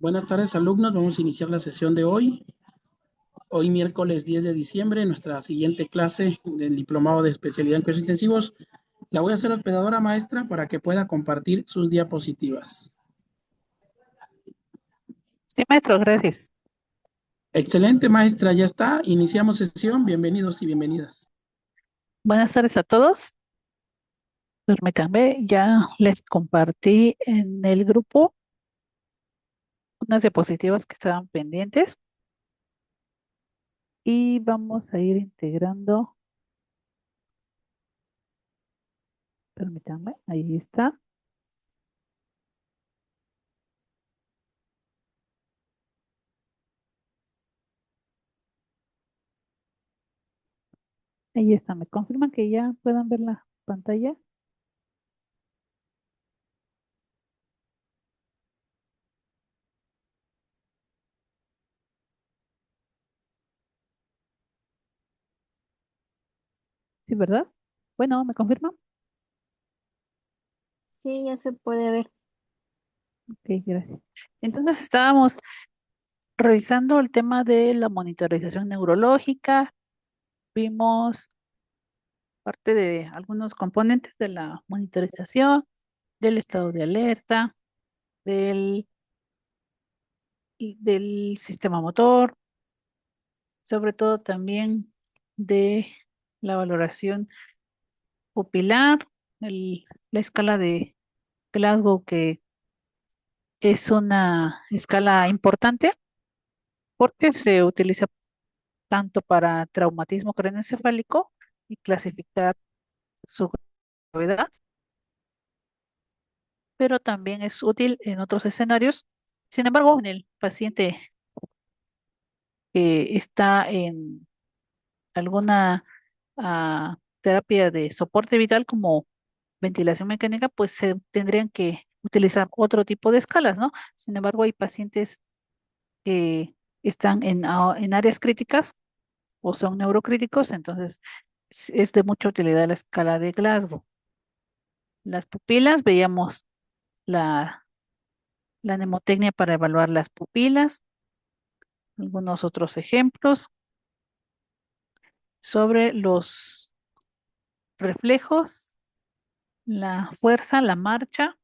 Buenas tardes, alumnos. Vamos a iniciar la sesión de hoy. Hoy, miércoles 10 de diciembre, nuestra siguiente clase del Diplomado de Especialidad en Cuidados Intensivos. La voy a hacer hospedadora maestra para que pueda compartir sus diapositivas. Sí, maestro, gracias. Excelente, maestra. Ya está. Iniciamos sesión. Bienvenidos y bienvenidas. Buenas tardes a todos. Permítanme, ya les compartí en el grupo unas diapositivas que estaban pendientes y vamos a ir integrando. Permítanme, ahí está. Ahí está. ¿Me confirman que ya puedan ver la pantalla? Sí, ¿verdad? Bueno, ¿me confirman? Sí, ya se puede ver. Ok, gracias. Entonces estábamos revisando el tema de la monitorización neurológica. Vimos parte de algunos componentes de la monitorización, del estado de alerta, del, del sistema motor, sobre todo también de la valoración pupilar, la escala de Glasgow, que es una escala importante porque se utiliza tanto para traumatismo craneoencefálico y clasificar su gravedad, pero también es útil en otros escenarios. Sin embargo, en el paciente que está en alguna terapia de soporte vital como ventilación mecánica, pues se tendrían que utilizar otro tipo de escalas, ¿no? Sin embargo, hay pacientes que están en áreas críticas o son neurocríticos, entonces es de mucha utilidad la escala de Glasgow. Las pupilas, veíamos la, la mnemotecnia para evaluar las pupilas, algunos otros ejemplos sobre los reflejos, la fuerza, la marcha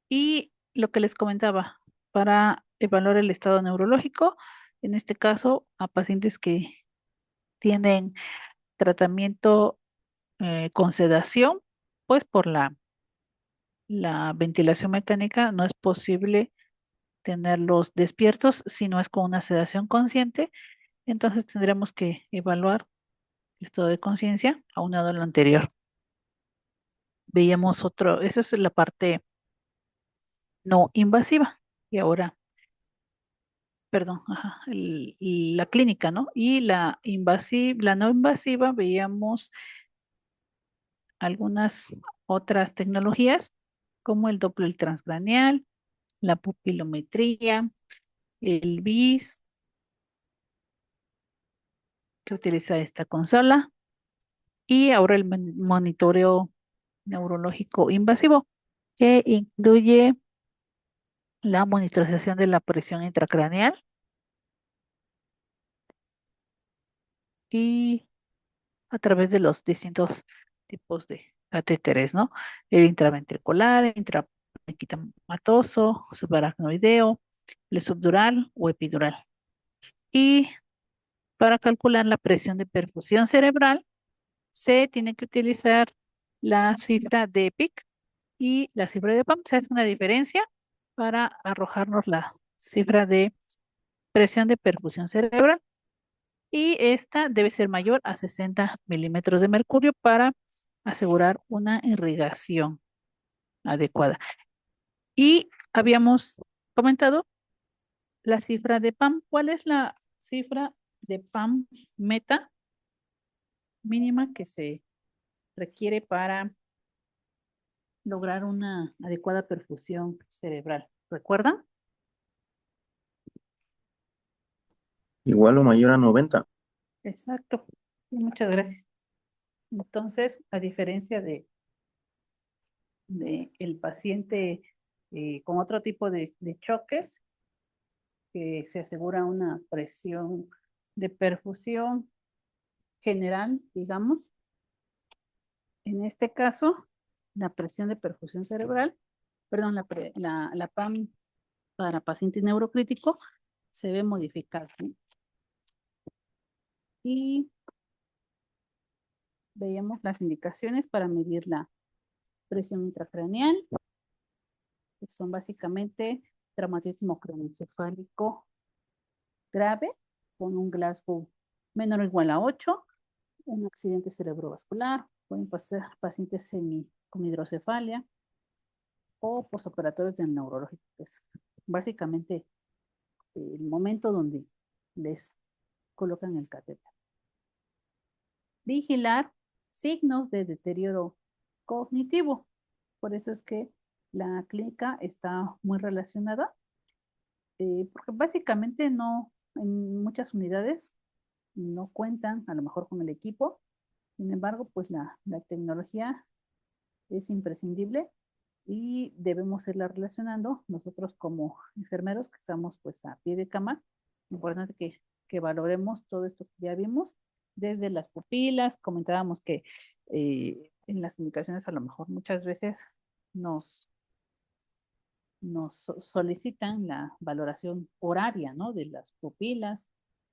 y lo que les comentaba para evaluar el estado neurológico, en este caso a pacientes que tienen tratamiento con sedación, pues por la ventilación mecánica no es posible tenerlos despiertos si no es con una sedación consciente, entonces tendremos que evaluar el estado de conciencia aunado a lo anterior. Veíamos otro, esa es la parte no invasiva. Y ahora, perdón, ajá, la clínica, ¿no? Y la no invasiva, veíamos algunas otras tecnologías como el Doppler transcraneal, la pupilometría, el BIS, que utiliza esta consola, y ahora el monitoreo neurológico invasivo, que incluye la monitorización de la presión intracraneal y a través de los distintos tipos de catéteres, ¿no? El intraventricular, el intraparenquimatoso, subaracnoideo, el subdural o epidural. Y para calcular la presión de perfusión cerebral, se tiene que utilizar la cifra de EPIC y la cifra de PAM. Se hace una diferencia para arrojarnos la cifra de presión de perfusión cerebral y esta debe ser mayor a 60 milímetros de mercurio para asegurar una irrigación adecuada. Y habíamos comentado la cifra de PAM. ¿Cuál es la cifra de PAM meta mínima que se requiere para lograr una adecuada perfusión cerebral? ¿Recuerdan? Igual o mayor a 90. Exacto. Muchas gracias. Entonces, a diferencia de el paciente con otro tipo de choques, que se asegura una presión de perfusión general, digamos. En este caso, la presión de perfusión cerebral, perdón, la PAM para paciente neurocrítico se ve modificada, ¿sí? Y veíamos las indicaciones para medir la presión intracraneal, que son básicamente traumatismo craneoencefálico grave con un Glasgow menor o igual a 8, un accidente cerebrovascular, pueden pasar pacientes con hidrocefalia o posoperatorios del neurológico, que es básicamente el momento donde les colocan el catéter. Vigilar signos de deterioro cognitivo. Por eso es que la clínica está muy relacionada, porque básicamente no, en muchas unidades no cuentan a lo mejor con el equipo. Sin embargo, pues la tecnología es imprescindible y debemos irla relacionando nosotros como enfermeros que estamos pues a pie de cama. Importante que valoremos todo esto que ya vimos, desde las pupilas. Comentábamos que en las indicaciones a lo mejor muchas veces nos solicitan la valoración horaria, ¿no? De las pupilas,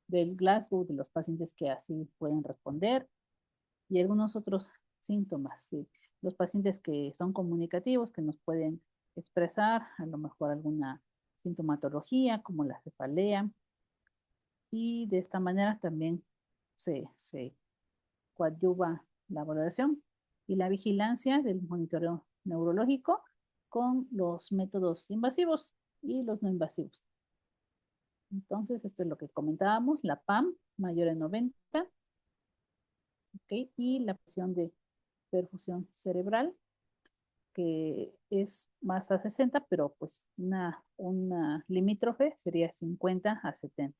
del Glasgow, de los pacientes que así pueden responder y algunos otros síntomas. ¿Sí? Los pacientes que son comunicativos, que nos pueden expresar a lo mejor alguna sintomatología como la cefalea, y de esta manera también se coadyuva la valoración y la vigilancia del monitoreo neurológico con los métodos invasivos y los no invasivos. Entonces, esto es lo que comentábamos, la PAM mayor a 90, ¿okay? Y la presión de perfusión cerebral, que es más a 60, pero pues una limítrofe sería 50 a 70.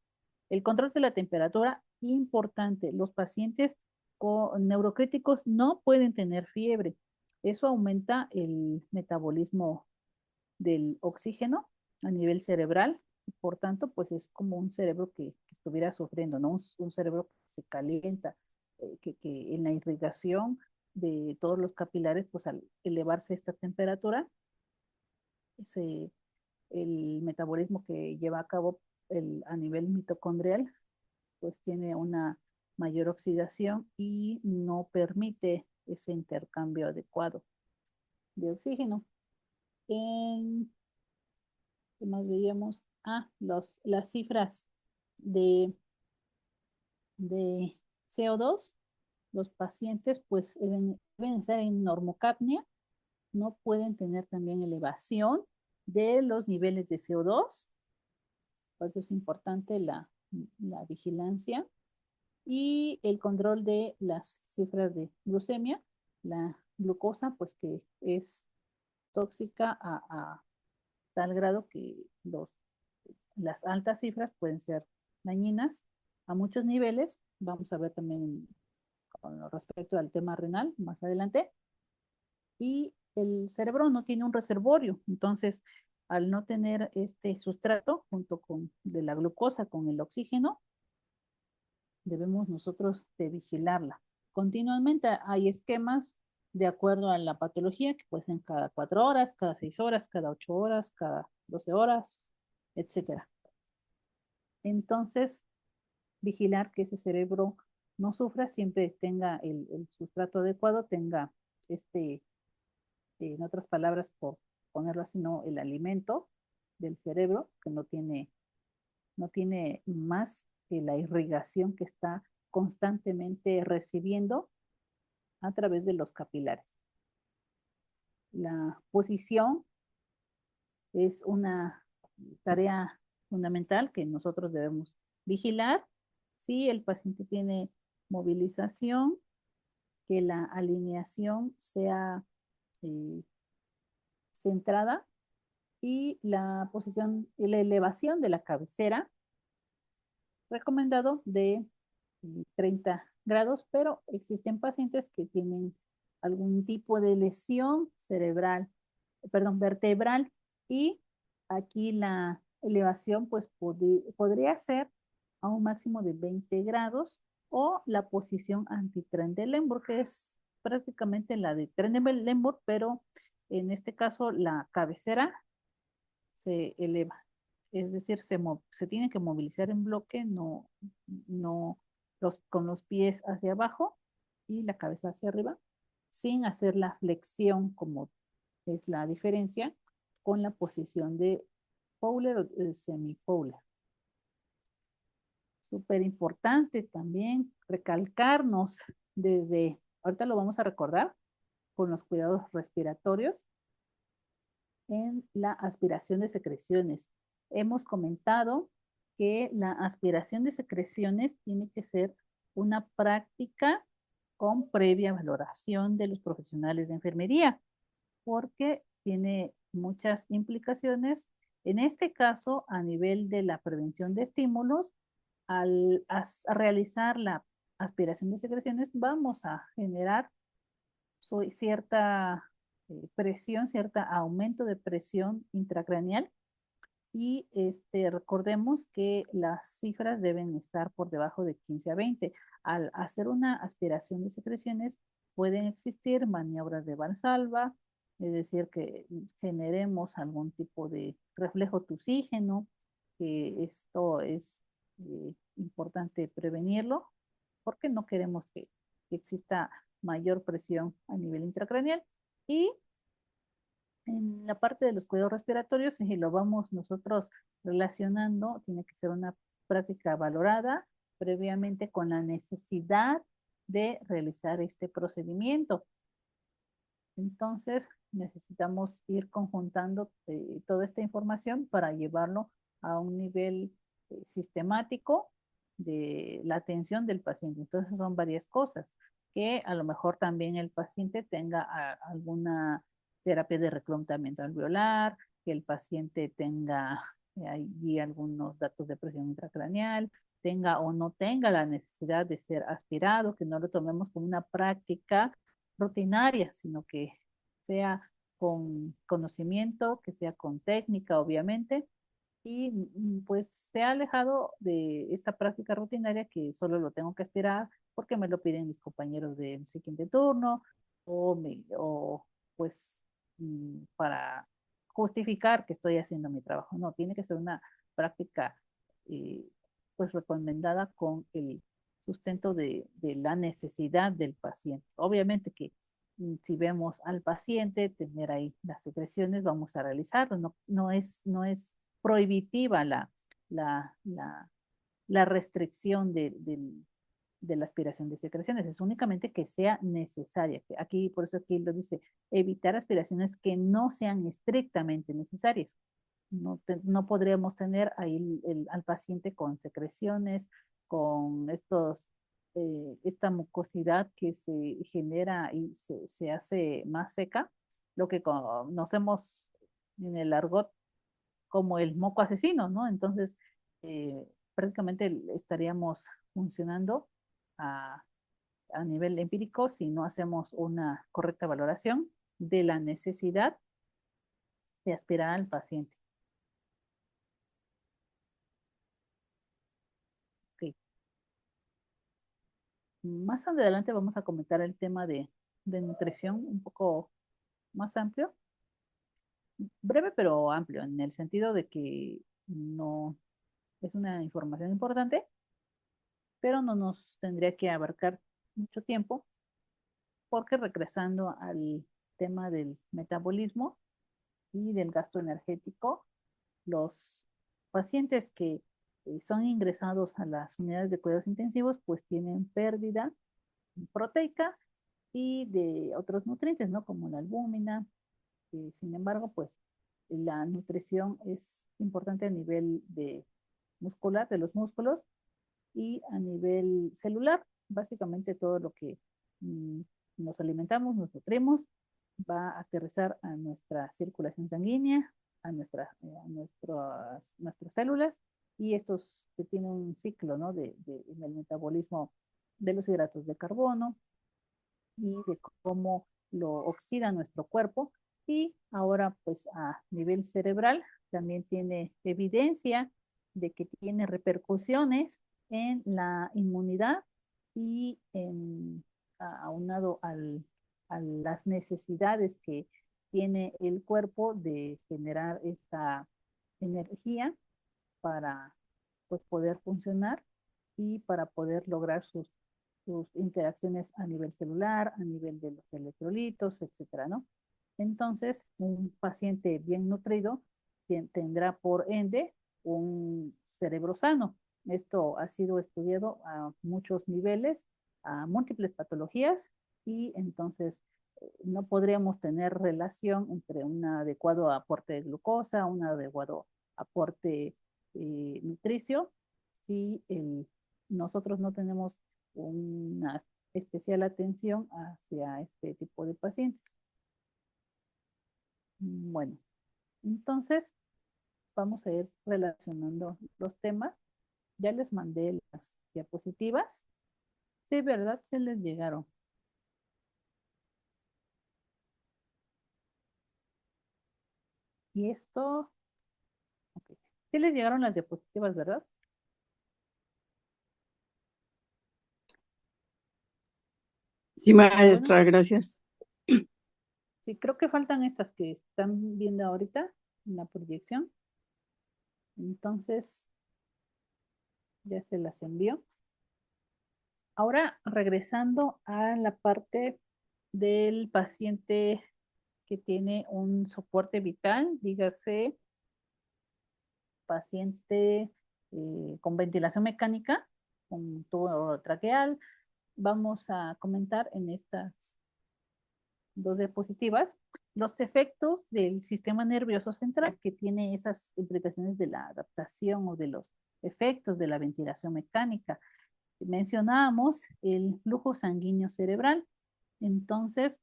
El control de la temperatura, importante. Los pacientes con neurocríticos no pueden tener fiebre. Eso aumenta el metabolismo del oxígeno a nivel cerebral. Por tanto, pues es como un cerebro que estuviera sufriendo, ¿no? Un cerebro que se calienta, que en la irrigación de todos los capilares, pues al elevarse esta temperatura, se, el metabolismo que lleva a cabo a nivel mitocondrial, pues tiene una mayor oxidación y no permite ese intercambio adecuado de oxígeno. ¿Qué más veíamos? Las cifras de, de CO2. Los pacientes pues deben estar en normocapnia, no pueden tener también elevación de los niveles de CO2. Por eso es importante la vigilancia y el control de las cifras de glucemia. La glucosa, pues que es tóxica a tal grado que las altas cifras pueden ser dañinas a muchos niveles. Vamos a ver también con respecto al tema renal más adelante. Y el cerebro no tiene un reservorio, entonces al no tener este sustrato junto con de la glucosa con el oxígeno, debemos nosotros de vigilarla. Continuamente hay esquemas de acuerdo a la patología que pueden ser cada 4 horas, cada 6 horas, cada 8 horas, cada 12 horas, etcétera. Entonces, vigilar que ese cerebro no sufra, siempre tenga el sustrato adecuado, tenga en otras palabras, por ponerlo así, no el alimento del cerebro, que no tiene más que la irrigación que está constantemente recibiendo a través de los capilares. La posición es una tarea fundamental que nosotros debemos vigilar. Si el paciente tiene movilización, que la alineación sea eh, centrada y la posición y la elevación de la cabecera, recomendado de 30 grados, pero existen pacientes que tienen algún tipo de lesión cerebral, perdón, vertebral, Y aquí la elevación pues podría ser a un máximo de 20 grados o la posición anti-Trendelenburg, que es prácticamente la de Trendelenburg, pero en este caso la cabecera se eleva. Es decir, se tiene que movilizar en bloque, no con los pies hacia abajo y la cabeza hacia arriba, sin hacer la flexión como es la diferencia con la posición de Fowler o semi-Fowler. Súper importante también recalcarnos ahorita lo vamos a recordar con los cuidados respiratorios en la aspiración de secreciones. Hemos comentado que la aspiración de secreciones tiene que ser una práctica con previa valoración de los profesionales de enfermería, porque tiene muchas implicaciones. En este caso, a nivel de la prevención de estímulos, a realizar la aspiración de secreciones, vamos a generar cierta presión, cierto aumento de presión intracraneal y recordemos que las cifras deben estar por debajo de 15 a 20. Al hacer una aspiración de secreciones pueden existir maniobras de Valsalva, es decir, que generemos algún tipo de reflejo tusígeno, que esto es importante prevenirlo porque no queremos que exista mayor presión a nivel intracraneal. Y en la parte de los cuidados respiratorios, si lo vamos nosotros relacionando, tiene que ser una práctica valorada previamente con la necesidad de realizar este procedimiento. Entonces, necesitamos ir conjuntando toda esta información para llevarlo a un nivel sistemático de la atención del paciente. Entonces, son varias cosas que a lo mejor también el paciente tenga alguna terapia de reclutamiento alveolar, que el paciente tenga allí algunos datos de presión intracraneal, tenga o no tenga la necesidad de ser aspirado, que no lo tomemos como una práctica rutinaria, sino que sea con conocimiento, que sea con técnica, obviamente, y pues se ha alejado de esta práctica rutinaria que solo lo tengo que aspirar porque me lo piden mis compañeros de no sé quién de turno o pues para justificar que estoy haciendo mi trabajo. No, tiene que ser una práctica eh, pues recomendada con el sustento de la necesidad del paciente. Obviamente que si vemos al paciente tener ahí las secreciones, vamos a realizarlo. No es prohibitiva la, la, la restricción de la aspiración de secreciones, es únicamente que sea necesaria. Aquí, por eso aquí lo dice, evitar aspiraciones que no sean estrictamente necesarias. No podríamos tener ahí al paciente con secreciones, con esta mucosidad que se genera y se hace más seca, lo que conocemos en el argot como el moco asesino, ¿no? Entonces, prácticamente estaríamos funcionando a, a nivel empírico si no hacemos una correcta valoración de la necesidad de aspirar al paciente. Okay. Más adelante vamos a comentar el tema de nutrición un poco más amplio, breve pero amplio, en el sentido de que no es una información importante, pero no nos tendría que abarcar mucho tiempo, porque regresando al tema del metabolismo y del gasto energético, los pacientes que son ingresados a las unidades de cuidados intensivos, pues tienen pérdida proteica y de otros nutrientes, ¿no? Como la albúmina. Sin embargo, pues la nutrición es importante a nivel muscular, de los músculos, y a nivel celular. Básicamente todo lo que mm, nos alimentamos, nos nutrimos, va a aterrizar a nuestra circulación sanguínea, nuestras células, y estos que tienen un ciclo, ¿no? en el metabolismo de los hidratos de carbono y de cómo lo oxida nuestro cuerpo Y ahora, pues a nivel cerebral, también tiene evidencia de que tiene repercusiones en la inmunidad y aunado a las necesidades que tiene el cuerpo de generar esta energía para pues, poder funcionar y para poder lograr sus interacciones a nivel celular, a nivel de los electrolitos, etcétera, ¿no? Entonces, un paciente bien nutrido tendrá por ende un cerebro sano. Esto ha sido estudiado a muchos niveles, a múltiples patologías, y entonces no podríamos tener relación entre un adecuado aporte de glucosa, un adecuado aporte nutricio, si nosotros no tenemos una especial atención hacia este tipo de pacientes. Bueno, entonces vamos a ir relacionando los temas. Ya les mandé las diapositivas. Sí, ¿verdad? Se les llegaron. Y esto, ok. Sí les llegaron las diapositivas, ¿verdad? Sí, Bueno, maestra, gracias. sí, creo que faltan estas que están viendo ahorita en la proyección. Entonces, ya se las envió. Ahora, regresando a la parte del paciente que tiene un soporte vital, dígase paciente con ventilación mecánica, con tubo traqueal. Vamos a comentar en estas dos diapositivas los efectos del sistema nervioso central que tiene esas implicaciones de la adaptación o de los efectos de la ventilación mecánica. Mencionábamos el flujo sanguíneo cerebral. Entonces,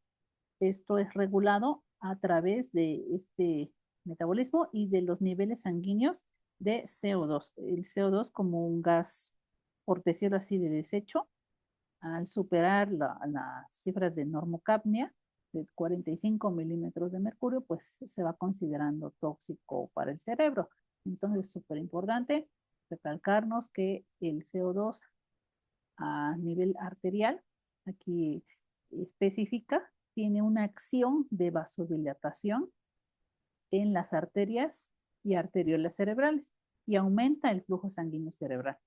esto es regulado a través de este metabolismo y de los niveles sanguíneos de CO2. El CO2 como un gas, por decirlo así, de desecho, al superar las cifras de normocapnia de 45 milímetros de mercurio, pues se va considerando tóxico para el cerebro. Entonces es súper importante recalcarnos que el CO2 a nivel arterial, aquí específica, tiene una acción de vasodilatación en las arterias y arteriolas cerebrales y aumenta el flujo sanguíneo cerebral.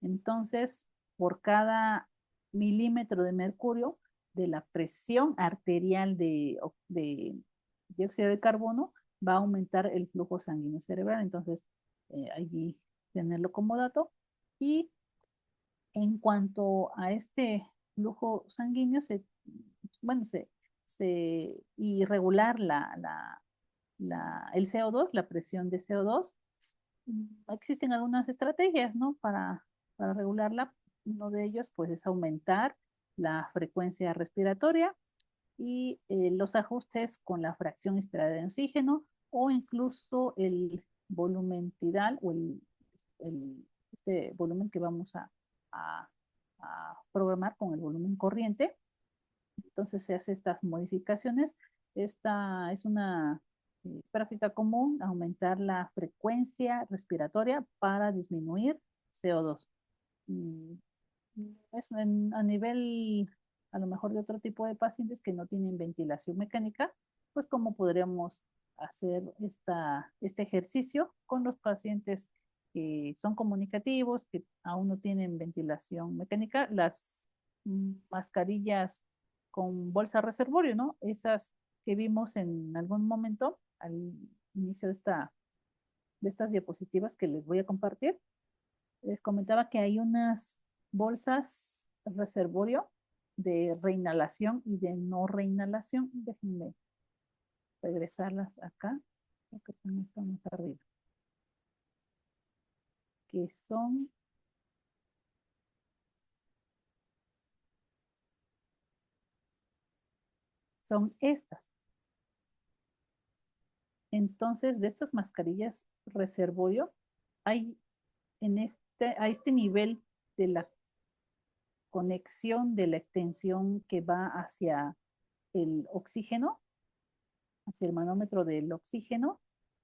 Entonces, por cada milímetro de mercurio de la presión arterial de dióxido de carbono, va a aumentar el flujo sanguíneo cerebral. Entonces, allí tenerlo como dato. Y en cuanto a este flujo sanguíneo, bueno, y regular el CO2, la presión de CO2, existen algunas estrategias, ¿no? Para regularla. Uno de ellos, pues, es aumentar la frecuencia respiratoria y los ajustes con la fracción inspirada de oxígeno o incluso el volumen tidal o este volumen que vamos a, a programar con el volumen corriente. Entonces se hace estas modificaciones. Esta es una práctica común, aumentar la frecuencia respiratoria para disminuir CO2. Mm, a nivel, a lo mejor de otro tipo de pacientes que no tienen ventilación mecánica, pues cómo podríamos hacer este ejercicio con los pacientes que son comunicativos, que aún no tienen ventilación mecánica, las mascarillas con bolsa reservorio, ¿no? Esas que vimos en algún momento al inicio de estas diapositivas que les voy a compartir. Les comentaba que hay unas bolsas reservorio de reinhalación y de no reinhalación. Déjenme regresarlas acá, porque están más arriba. Que son estas. Entonces, de estas mascarillas reservorio, hay a este nivel de la conexión de la extensión que va hacia el oxígeno, hacia el manómetro del oxígeno,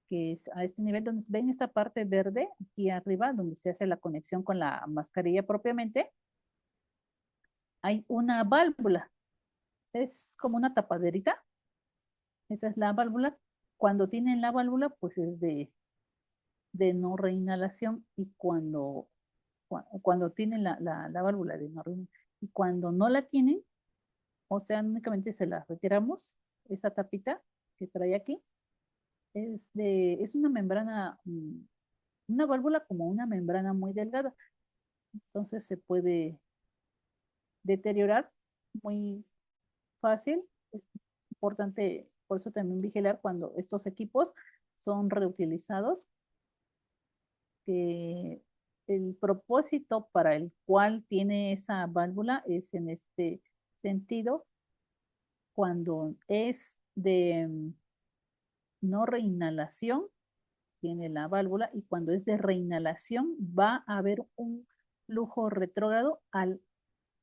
que es a este nivel donde ven esta parte verde aquí arriba, donde se hace la conexión con la mascarilla propiamente, hay una válvula. Es como una tapaderita. Esa es la válvula. Cuando tienen la válvula, pues es de no reinhalación, y cuando tienen la válvula de no reinhalación, y cuando no la tienen, o sea, únicamente se la retiramos, esa tapita que trae aquí, es una membrana, una válvula como una membrana muy delgada, entonces se puede deteriorar muy fácil. Es importante, por eso también vigilar cuando estos equipos son reutilizados, que el propósito para el cual tiene esa válvula es en este sentido. Cuando es de no reinhalación, tiene la válvula, y cuando es de reinhalación va a haber un flujo retrógrado al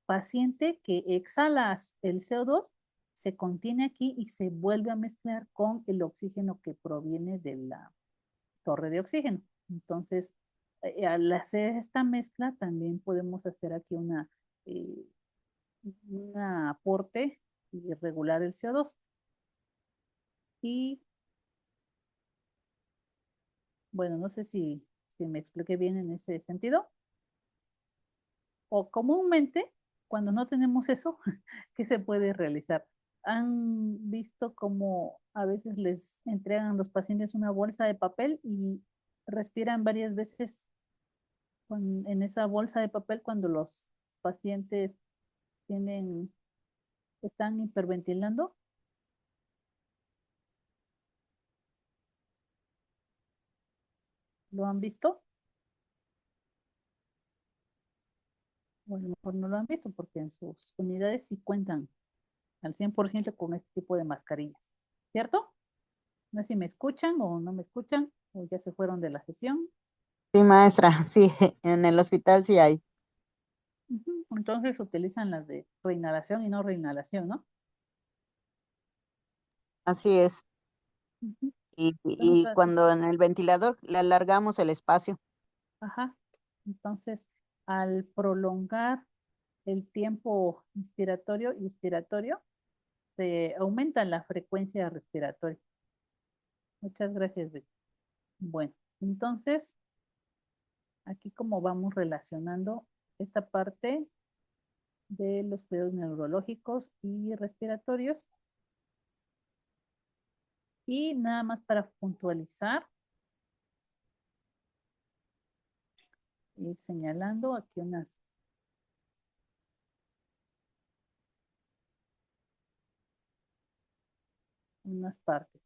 paciente que exhala el CO2, se contiene aquí y se vuelve a mezclar con el oxígeno que proviene de la torre de oxígeno. Entonces, al hacer esta mezcla, también podemos hacer aquí eh, un aporte y regular el CO2. Y bueno, no sé si me expliqué bien en ese sentido. O comúnmente, cuando no tenemos eso, ¿qué se puede realizar? ¿Han visto cómo a veces les entregan a los pacientes una bolsa de papel y respiran varias veces en esa bolsa de papel cuando los pacientes tienen, están hiperventilando? ¿Lo han visto? O a lo mejor no lo han visto porque en sus unidades sí cuentan al 100% con este tipo de mascarillas, ¿cierto? No sé si me escuchan o no me escuchan, o ya se fueron de la sesión. Sí, maestra, sí, en el hospital sí hay. Ujú. Entonces utilizan las de reinhalación y no reinhalación, ¿no? Así es. Ujú. Y cuando en el ventilador le alargamos el espacio. Ajá. Entonces, al prolongar el tiempo inspiratorio y expiratorio, se aumenta la frecuencia respiratoria. Muchas gracias, Betty. Bueno, entonces, aquí como vamos relacionando esta parte de los cuidados neurológicos y respiratorios. Y nada más para puntualizar, ir señalando aquí unas partes.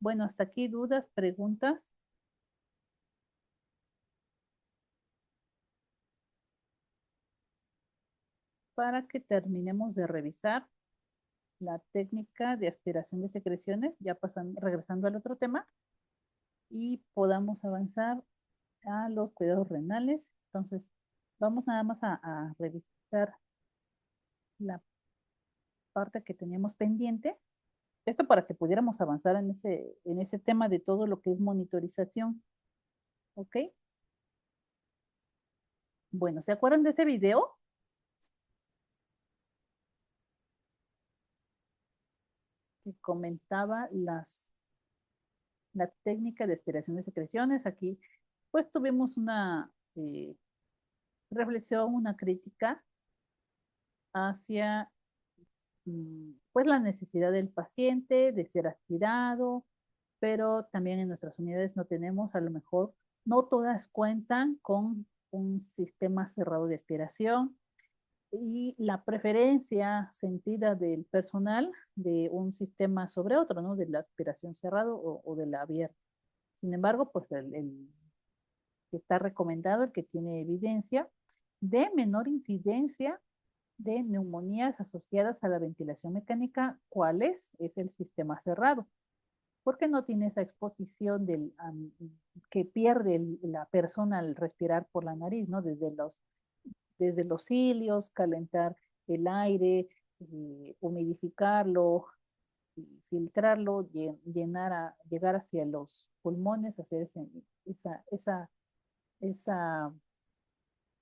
Bueno, hasta aquí dudas, preguntas. Para que terminemos de revisar la técnica de aspiración de secreciones, ya regresando al otro tema, y podamos avanzar a los cuidados renales. Entonces, vamos nada más a revisar la parte que teníamos pendiente. Esto para que pudiéramos avanzar en ese tema de todo lo que es monitorización. ¿Ok? Bueno, ¿se acuerdan de este video? Que comentaba la técnica de aspiración de secreciones. Aquí, pues tuvimos una reflexión, una crítica hacia pues la necesidad del paciente de ser aspirado, pero también en nuestras unidades no tenemos, a lo mejor, no todas cuentan con un sistema cerrado de aspiración, y la preferencia sentida del personal de un sistema sobre otro, ¿no? De la aspiración cerrado o de la abierta. Sin embargo, pues el que está recomendado, el que tiene evidencia de menor incidencia de neumonías asociadas a la ventilación mecánica, ¿cuál es? Es el sistema cerrado, porque no tiene esa exposición que pierde la persona al respirar por la nariz, ¿no? Desde los cilios, calentar el aire, humidificarlo, filtrarlo, llegar hacia los pulmones, hacer esa,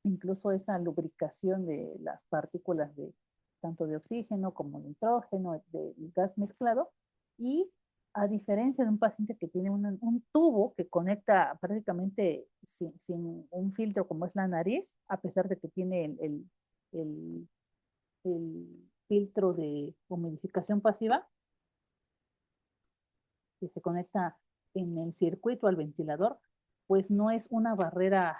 incluso esa lubricación de las partículas de tanto de oxígeno como de nitrógeno, de gas mezclado, y a diferencia de un paciente que tiene un tubo que conecta prácticamente sin un filtro como es la nariz, a pesar de que tiene el, el filtro de humidificación pasiva, que se conecta en el circuito al ventilador, pues no es una barrera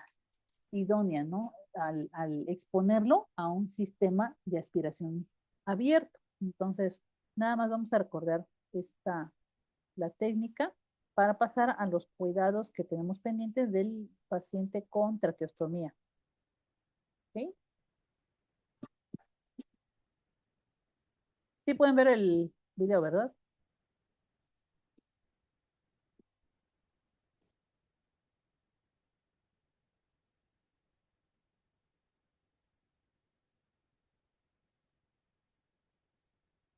idónea, ¿no? Al exponerlo a un sistema de aspiración abierto. Entonces, nada más vamos a recordar la técnica para pasar a los cuidados que tenemos pendientes del paciente con traqueostomía. ¿Ok? Sí pueden ver el video, ¿verdad?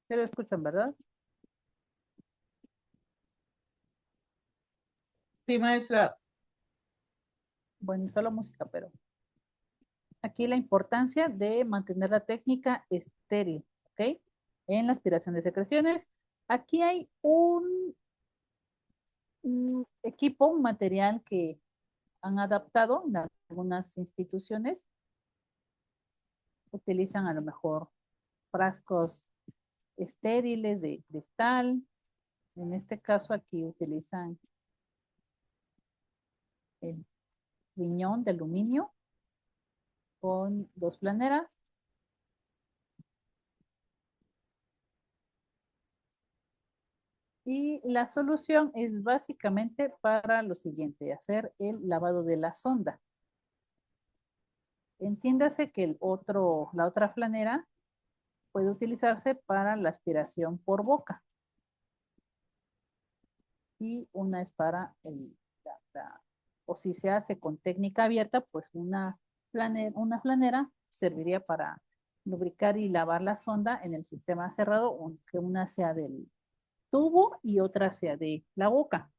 Sí lo escuchan, ¿verdad? Sí, maestra. Bueno, y solo música, pero aquí la importancia de mantener la técnica estéril, ¿ok? En la aspiración de secreciones. Aquí hay un equipo, un material que han adaptado en algunas instituciones. Utilizan a lo mejor frascos estériles de cristal. En este caso aquí utilizan el riñón de aluminio con 2 planeras. Y la solución es básicamente para lo siguiente, hacer el lavado de la sonda. Entiéndase que la otra flanera puede utilizarse para la aspiración por boca y una es para o si se hace con técnica abierta, pues una flanera serviría para lubricar y lavar la sonda en el sistema cerrado, aunque una sea del tubo y otra sea de la boca.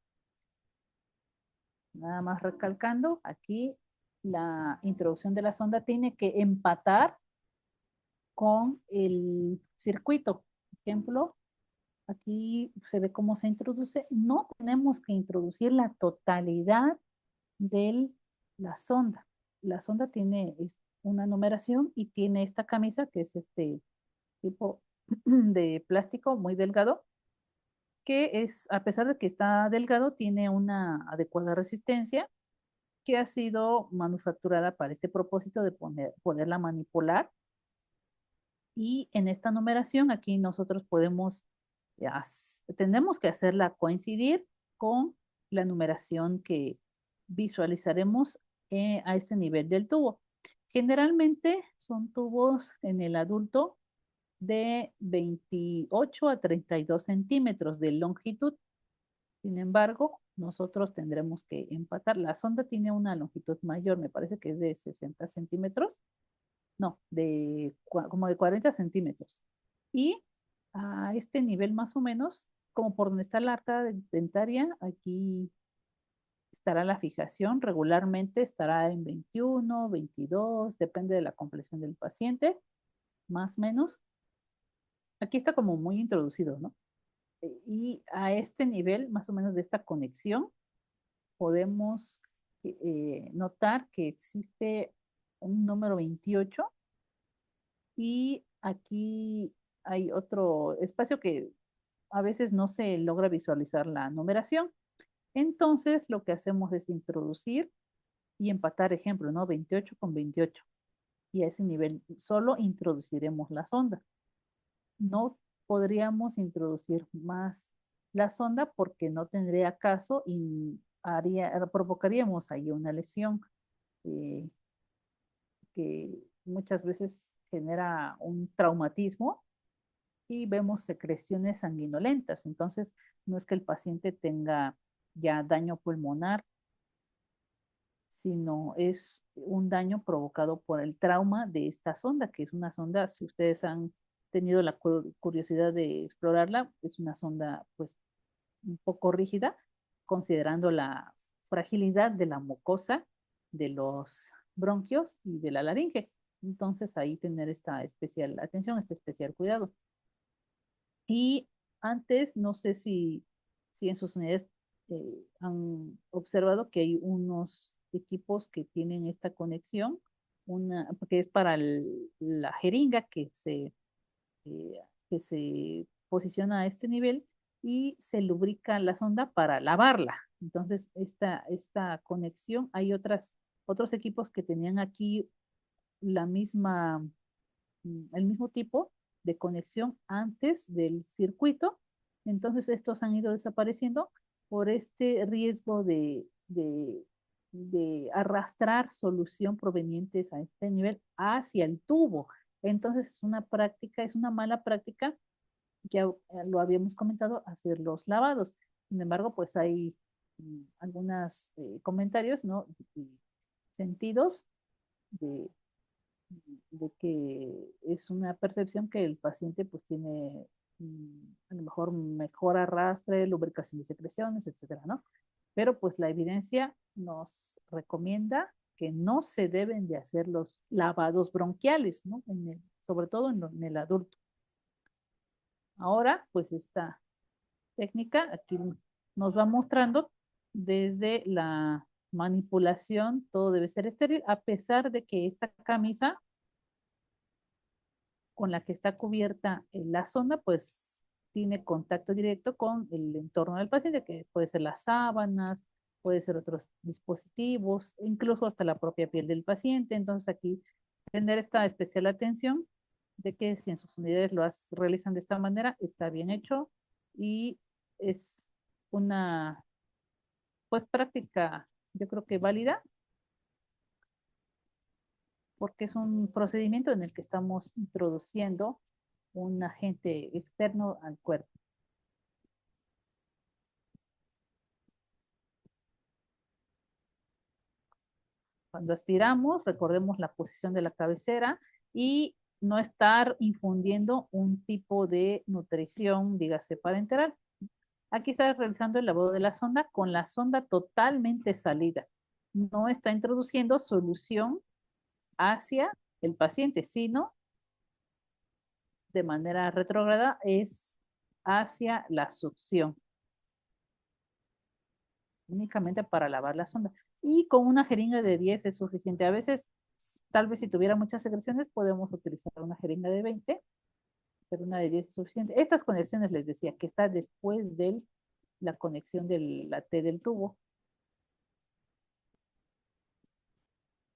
Nada más recalcando, aquí la introducción de la sonda tiene que empatar con el circuito. Por ejemplo, aquí se ve cómo se introduce. No tenemos que introducir la totalidad de la sonda. La sonda tiene una numeración y tiene esta camisa que es este tipo de plástico muy delgado, que es, a pesar de que está delgado, tiene una adecuada resistencia que ha sido manufacturada para este propósito de poderla manipular. Y en esta numeración aquí nosotros tenemos que hacerla coincidir con la numeración que visualizaremos a este nivel del tubo. Generalmente son tubos en el adulto de 28 a 32 centímetros de longitud. Sin embargo, nosotros tendremos que empatar. La sonda tiene una longitud mayor, me parece que es de 60 centímetros. No, como de 40 centímetros. Y a este nivel más o menos, como por donde está la arca dentaria, aquí estará la fijación. Regularmente estará en 21, 22, depende de la complexión del paciente, más o menos. Aquí está como muy introducido, ¿no? Y a este nivel, más o menos de esta conexión, podemos notar que existe un número 28 y aquí hay otro espacio que a veces no se logra visualizar la numeración. Entonces, lo que hacemos es introducir y empatar, ejemplo, ¿no? 28 con 28. Y a ese nivel solo introduciremos la sonda. No podríamos introducir más la sonda porque no tendría caso y provocaríamos ahí una lesión eh, que muchas veces genera un traumatismo y vemos secreciones sanguinolentas. Entonces, no es que el paciente tenga ya daño pulmonar, sino es un daño provocado por el trauma de esta sonda, que es una sonda, si ustedes han tenido la curiosidad de explorarla. Es una sonda pues un poco rígida, considerando la fragilidad de la mucosa, de los bronquios y de la laringe. Entonces ahí tener esta especial atención, este especial cuidado. Y antes, no sé si en sus unidades han observado que hay unos equipos que tienen esta conexión, una, que es para la jeringa eh, que se posiciona a este nivel y se lubrica la sonda para lavarla. Entonces, esta conexión, hay otros equipos que tenían aquí la misma, el mismo tipo de conexión antes del circuito. Entonces, estos han ido desapareciendo por este riesgo de arrastrar solución provenientes a este nivel hacia el tubo. Entonces, es una práctica, es una mala práctica, ya lo habíamos comentado, hacer los lavados. Sin embargo, pues hay algunos comentarios, ¿no? Y sentidos de, de que es una percepción que el paciente pues tiene a lo mejor mejor arrastre, lubricación de secreciones, etcétera, ¿no? Pero pues la evidencia nos recomienda que no se deben de hacer los lavados bronquiales, ¿no? Sobre todo en el adulto. Ahora, pues esta técnica aquí nos va mostrando desde la manipulación, todo debe ser estéril, a pesar de que esta camisa con la que está cubierta la sonda, pues tiene contacto directo con el entorno del paciente, que puede ser las sábanas, puede ser otros dispositivos, incluso hasta la propia piel del paciente. Entonces aquí tener esta especial atención de que si en sus unidades realizan de esta manera, está bien hecho y es una pues práctica, yo creo que válida, porque es un procedimiento en el que estamos introduciendo un agente externo al cuerpo. Cuando aspiramos, recordemos la posición de la cabecera y no estar infundiendo un tipo de nutrición, dígase parenteral. Aquí está realizando el lavado de la sonda con la sonda totalmente salida. No está introduciendo solución hacia el paciente, sino de manera retrógrada es hacia la succión, únicamente para lavar la sonda. Y con una jeringa de 10 es suficiente. A veces, tal vez si tuviera muchas secreciones, podemos utilizar una jeringa de 20, pero una de 10 es suficiente. Estas conexiones les decía que está después de la conexión de la T del tubo.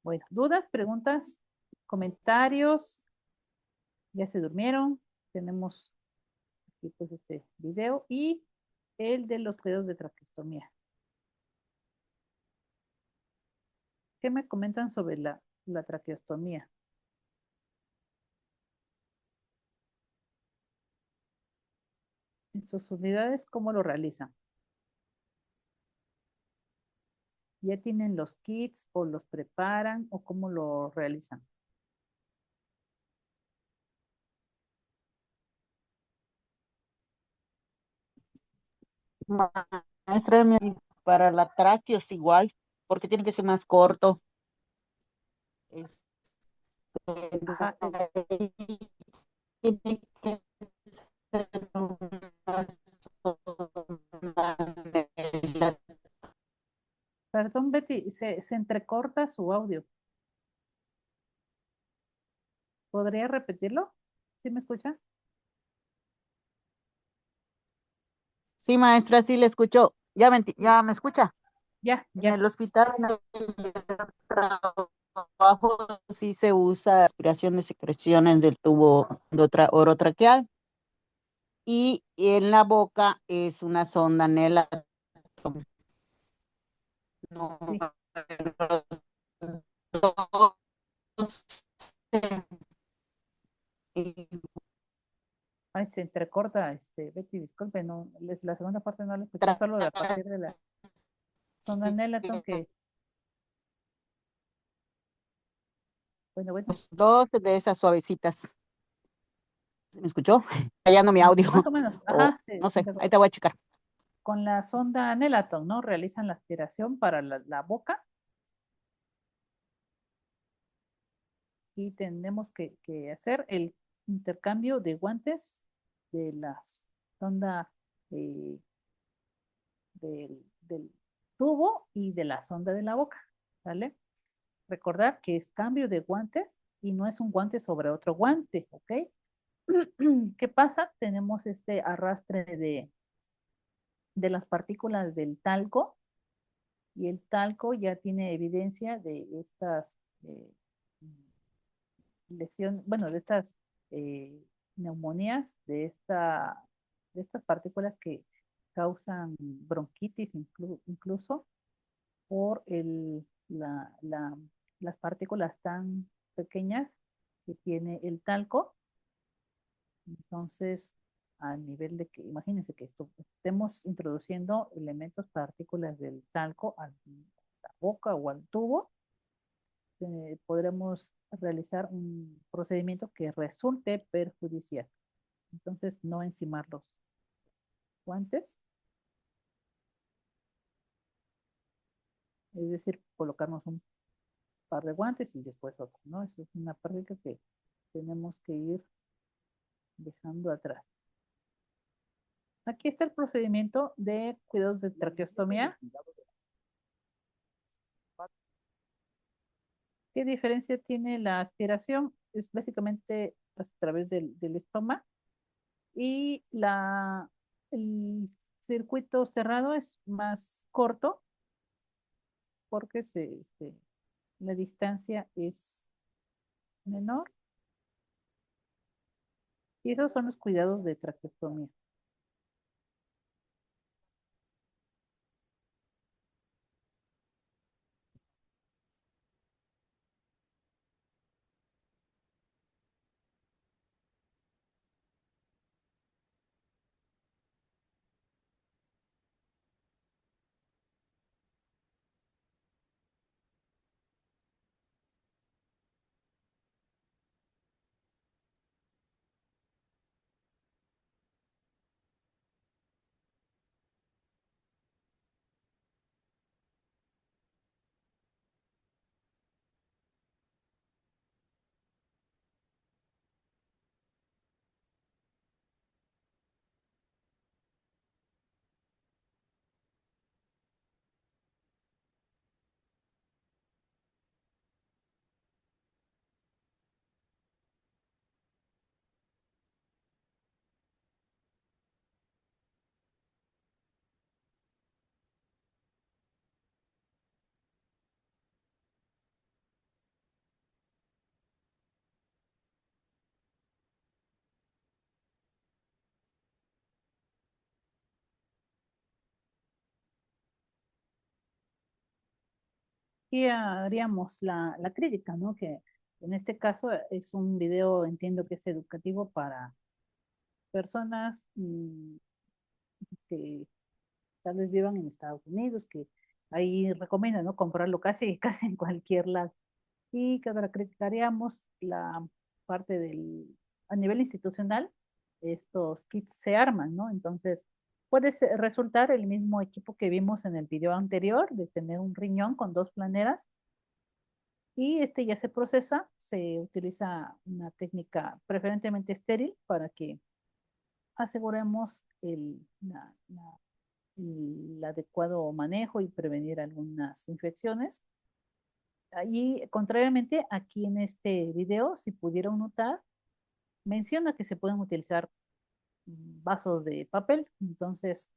Bueno, dudas, preguntas, comentarios, ya se durmieron. Tenemos aquí pues este video y el de los cuidados de traqueostomía. ¿Qué me comentan sobre la traqueostomía? En sus unidades, ¿cómo lo realizan? ¿Ya tienen los kits o los preparan o cómo lo realizan? Maestra, para la tráqueos igual, porque tiene que ser más corto. Este, Ajá, tiene que ser una zona de la- perdón, Betty, se entrecorta su audio. ¿Podría repetirlo? ¿Sí me escucha? Sí, maestra, sí le escuchó. Ya me escucha. Ya, En ya. el hospital en el que trabajo sí se usa aspiración de secreciones del tubo de orotraqueal y en la boca es una sonda Nela. No, Sí. Ay, se entrecorta, Betty, disculpe, no, la segunda parte no la escuché, solo a partir de la zona Nelaton que, bueno, bueno, dos de esas suavecitas. ¿Me escuchó? Fallando mi audio. Más o menos, O, ajá, no sé, se- ahí te voy a checar. con la sonda Nelaton, ¿no? Realizan la aspiración para la boca y tenemos que hacer el intercambio de guantes de la sonda eh, del tubo y de la sonda de la boca, ¿vale? Recordar que es cambio de guantes y no es un guante sobre otro guante, ¿ok? ¿Qué pasa? Tenemos este arrastre de las partículas del talco y el talco ya tiene evidencia de estas lesiones, bueno, de estas eh, neumonías, de estas partículas que causan bronquitis incluso por las partículas tan pequeñas que tiene el talco. Entonces, a nivel de que, imagínense que estemos introduciendo elementos, partículas del talco a la boca o al tubo, podremos realizar un procedimiento que resulte perjudicial. Entonces, no encimar los guantes, es decir, colocarnos un par de guantes y después otro, ¿no? Eso es una práctica que tenemos que ir dejando atrás. Aquí está el procedimiento de cuidados de traqueostomía. ¿Qué diferencia tiene la aspiración? Es básicamente a través del estómago y el circuito cerrado es más corto porque la distancia es menor y esos son los cuidados de traqueostomía. Y haríamos la crítica, ¿no? Que en este caso es un video, entiendo que es educativo para personas que tal vez vivan en Estados Unidos, que ahí recomiendan, ¿no? Comprarlo casi, casi en cualquier lado. Y que ahora criticaríamos la parte a nivel institucional, estos kits se arman, ¿no? Entonces, puede resultar el mismo equipo que vimos en el video anterior, de tener un riñón con dos planeras, y este ya se procesa, se utiliza una técnica preferentemente estéril para que aseguremos el adecuado manejo y prevenir algunas infecciones. Y contrariamente, aquí en este video, si pudieron notar, menciona que se pueden utilizar vasos de papel. Entonces,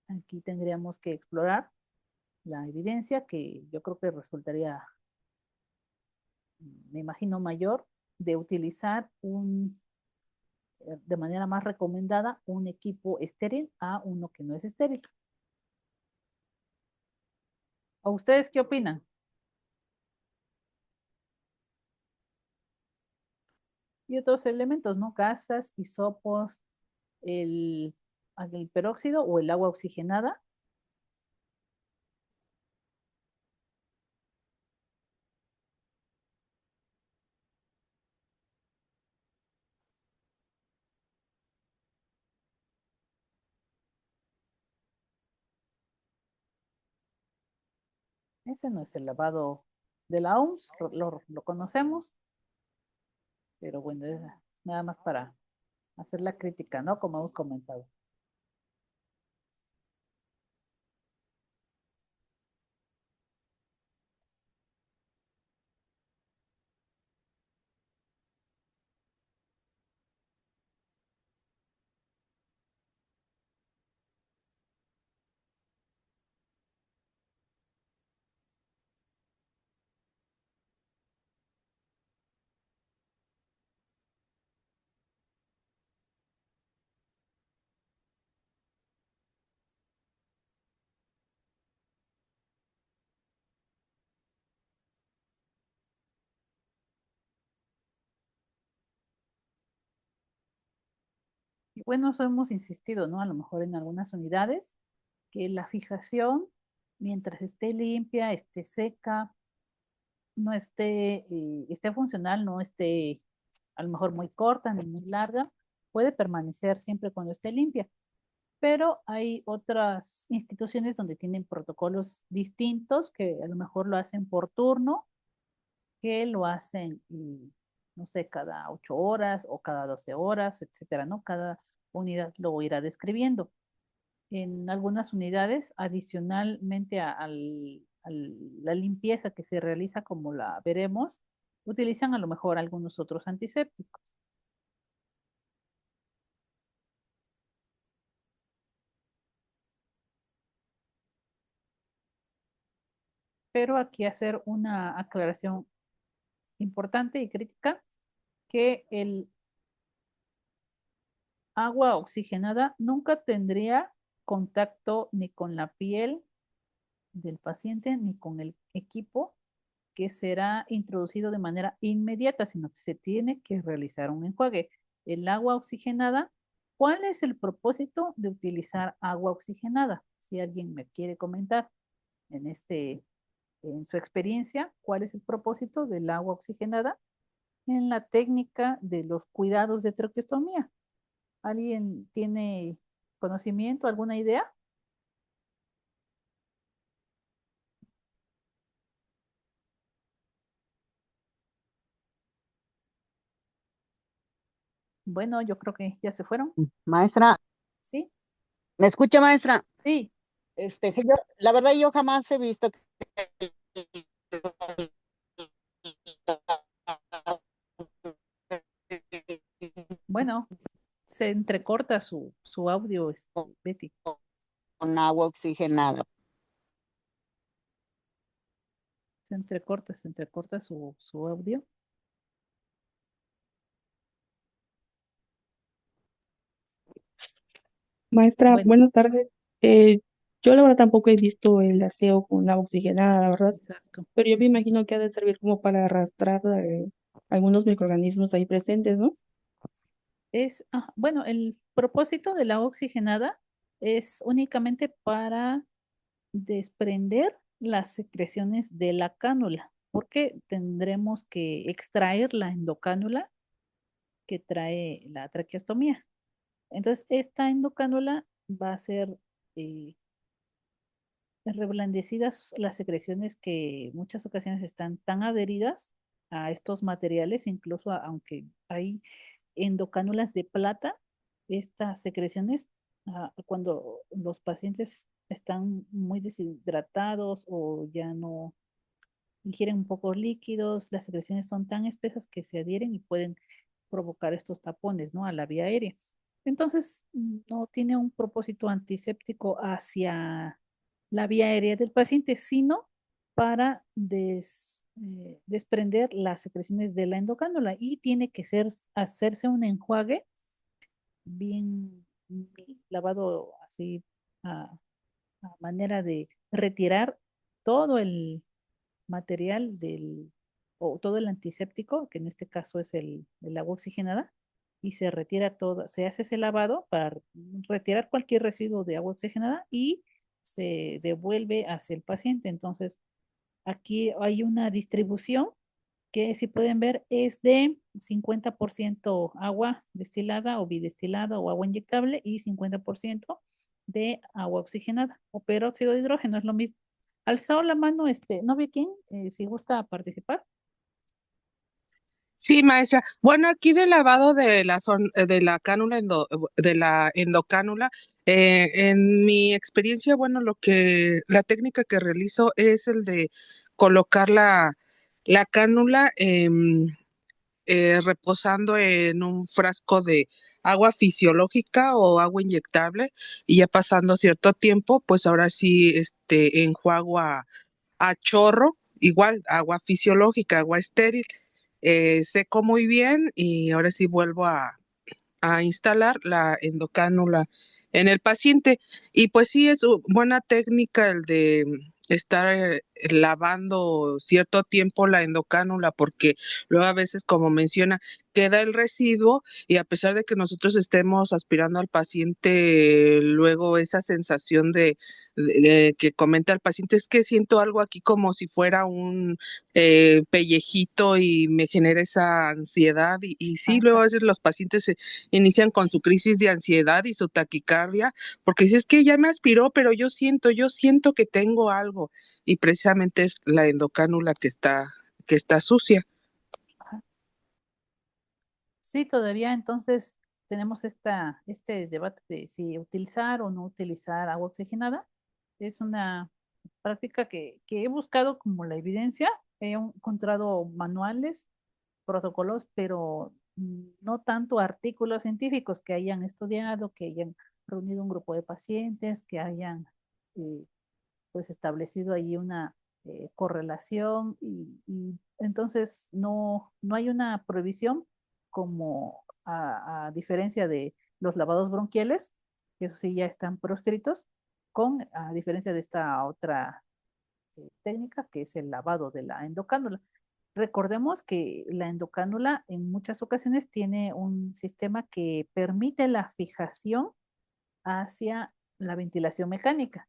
aquí tendríamos que explorar la evidencia que yo creo que resultaría, me imagino, mayor de utilizar de manera más recomendada un equipo estéril a uno que no es estéril. ¿A ustedes qué opinan? Y otros elementos, ¿no? Gasas, hisopos, el, el peróxido o el agua oxigenada. Ese no es el lavado de la OMS, lo conocemos, pero bueno, es nada más para hacer la crítica, ¿no? Como hemos comentado. Y bueno, eso hemos insistido, ¿no? A lo mejor en algunas unidades, que la fijación, mientras esté limpia, esté seca, no esté funcional, no esté a lo mejor muy corta ni muy larga, puede permanecer siempre cuando esté limpia. Pero hay otras instituciones donde tienen protocolos distintos que a lo mejor lo hacen por turno, que lo hacen, no sé, cada 8 horas o cada 12 horas, etcétera, ¿no? Cada unidad lo irá describiendo. En algunas unidades, adicionalmente la limpieza que se realiza, como la veremos, utilizan a lo mejor algunos otros antisépticos. Pero aquí hacer una aclaración importante y crítica, que el agua oxigenada nunca tendría contacto ni con la piel del paciente ni con el equipo que será introducido de manera inmediata, sino que se tiene que realizar un enjuague. El agua oxigenada, ¿cuál es el propósito de utilizar agua oxigenada? Si alguien me quiere comentar en su experiencia, ¿cuál es el propósito del agua oxigenada en la técnica de los cuidados de traqueostomía? ¿Alguien tiene conocimiento, alguna idea? Bueno, yo creo que ya se fueron. Maestra, ¿Sí? ¿me escucha, maestra? Sí. La verdad, yo jamás he visto que Bueno, se entrecorta su audio, Betty. con agua oxigenada. Se entrecorta su audio. Maestra, Bueno, buenas tardes. Yo la verdad tampoco he visto el aseo con agua oxigenada, la verdad, exacto. pero yo me imagino que ha de servir como para arrastrar algunos microorganismos ahí presentes, ¿no? Bueno, el propósito de la oxigenada es únicamente para desprender las secreciones de la cánula, porque tendremos que extraer la endocánula que trae la traqueostomía. Entonces, esta endocánula va a ser eh, reblandecidas las secreciones que muchas ocasiones están tan adheridas a estos materiales, incluso aunque hay endocánulas de plata, estas secreciones, cuando los pacientes están muy deshidratados o ya no ingieren pocos líquidos, las secreciones son tan espesas que se adhieren y pueden provocar estos tapones, ¿no? A la vía aérea. Entonces, no tiene un propósito antiséptico hacia la vía aérea del paciente, sino para desprender las secreciones de la endocánula, y tiene que hacerse un enjuague bien lavado así, a manera de retirar todo el material o todo el antiséptico, que en este caso es el agua oxigenada, y se retira todo, se hace ese lavado para retirar cualquier residuo de agua oxigenada y se devuelve hacia el paciente. Entonces, aquí hay una distribución que, si pueden ver, es de 50% agua destilada o bidestilada o agua inyectable y 50% de agua oxigenada o peróxido de hidrógeno, es lo mismo. alzado la mano, no ve quién, si gusta participar. Sí, maestra. Bueno, aquí del lavado de de la cánula de la endocánula, en mi experiencia, bueno, la técnica que realizo es el de colocar la cánula reposando en un frasco de agua fisiológica o agua inyectable y ya pasando cierto tiempo, pues ahora sí, enjuago a chorro, igual agua fisiológica, agua estéril, seco muy bien y ahora sí vuelvo a instalar la endocánula en el paciente. Y pues sí, es buena técnica el de estar lavando cierto tiempo la endocánula, porque luego a veces, como menciona, queda el residuo y a pesar de que nosotros estemos aspirando al paciente, luego esa sensación que comenta el paciente es que siento algo aquí como si fuera un pellejito y me genera esa ansiedad y sí, luego a veces los pacientes inician con su crisis de ansiedad y su taquicardia, porque si es que ya me aspiró, pero yo siento que tengo algo, y precisamente es la endocánula que está sucia. Ajá. Sí, todavía entonces tenemos este debate de si utilizar o no utilizar agua oxigenada. Es una práctica que he buscado como la evidencia, he encontrado manuales, protocolos, pero no tanto artículos científicos que hayan estudiado, que hayan reunido un grupo de pacientes, que hayan eh, pues establecido ahí una correlación y entonces no hay una prohibición como a diferencia de los lavados bronquiales, que eso sí ya están proscritos, a diferencia de esta otra técnica que es el lavado de la endocánula. Recordemos que la endocánula en muchas ocasiones tiene un sistema que permite la fijación hacia la ventilación mecánica,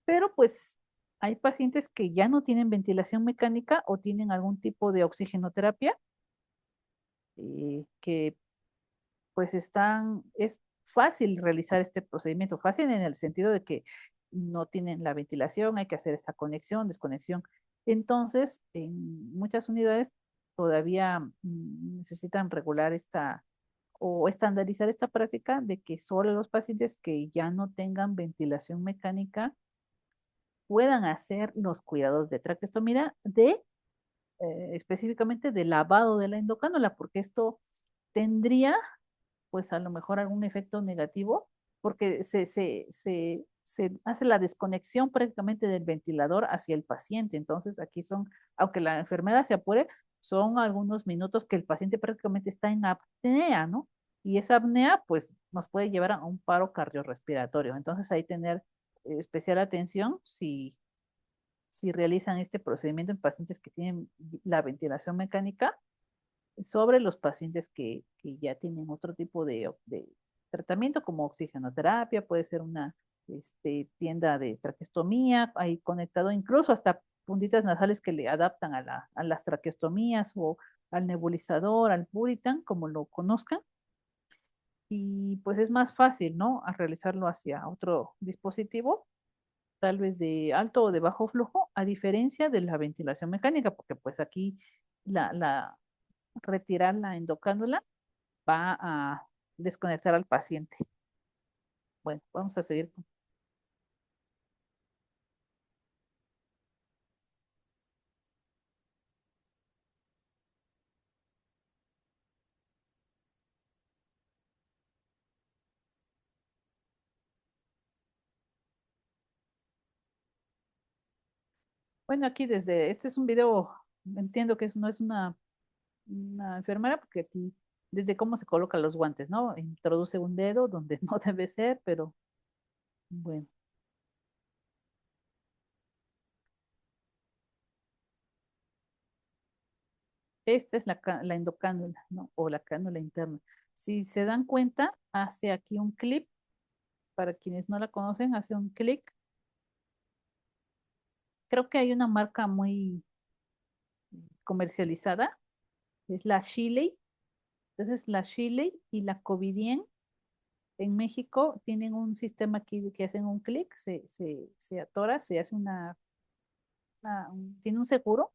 pero pues hay pacientes que ya no tienen ventilación mecánica o tienen algún tipo de oxigenoterapia que pues es fácil realizar este procedimiento, fácil en el sentido de que no tienen la ventilación, hay que hacer esa conexión, desconexión. Entonces, en muchas unidades todavía necesitan regular o estandarizar esta práctica de que solo los pacientes que ya no tengan ventilación mecánica puedan hacer los cuidados de traqueostomía específicamente de lavado de la endocánula, porque esto tendría pues a lo mejor algún efecto negativo, porque se hace la desconexión prácticamente del ventilador hacia el paciente. Entonces aquí aunque la enfermera se apure, son algunos minutos que el paciente prácticamente está en apnea, ¿no? Y esa apnea pues nos puede llevar a un paro cardiorrespiratorio. Entonces ahí tener especial atención si realizan este procedimiento en pacientes que tienen la ventilación mecánica sobre los pacientes que ya tienen otro tipo de tratamiento como oxigenoterapia, puede ser una tienda de traqueostomía, hay conectado incluso hasta puntitas nasales que le adaptan a las traqueostomías o al nebulizador, al Puritan, como lo conozcan, y pues es más fácil, ¿no? A realizarlo hacia otro dispositivo, tal vez de alto o de bajo flujo, a diferencia de la ventilación mecánica, porque pues aquí la retirar la endocánula va a desconectar al paciente. Bueno, vamos a seguir. Bueno, aquí este es un video, entiendo que no es una enfermera, porque aquí desde cómo se colocan los guantes, ¿no? Introduce un dedo donde no debe ser, pero bueno. Esta es la endocánula, ¿no? O la cánula interna. Si se dan cuenta, hace aquí un clip. Para quienes no la conocen, hace un clic. Creo que hay una marca muy comercializada, es la Shiley. Entonces, la Shiley y la Covidien en México tienen un sistema aquí que hacen un clic, se atora, se hace tiene un seguro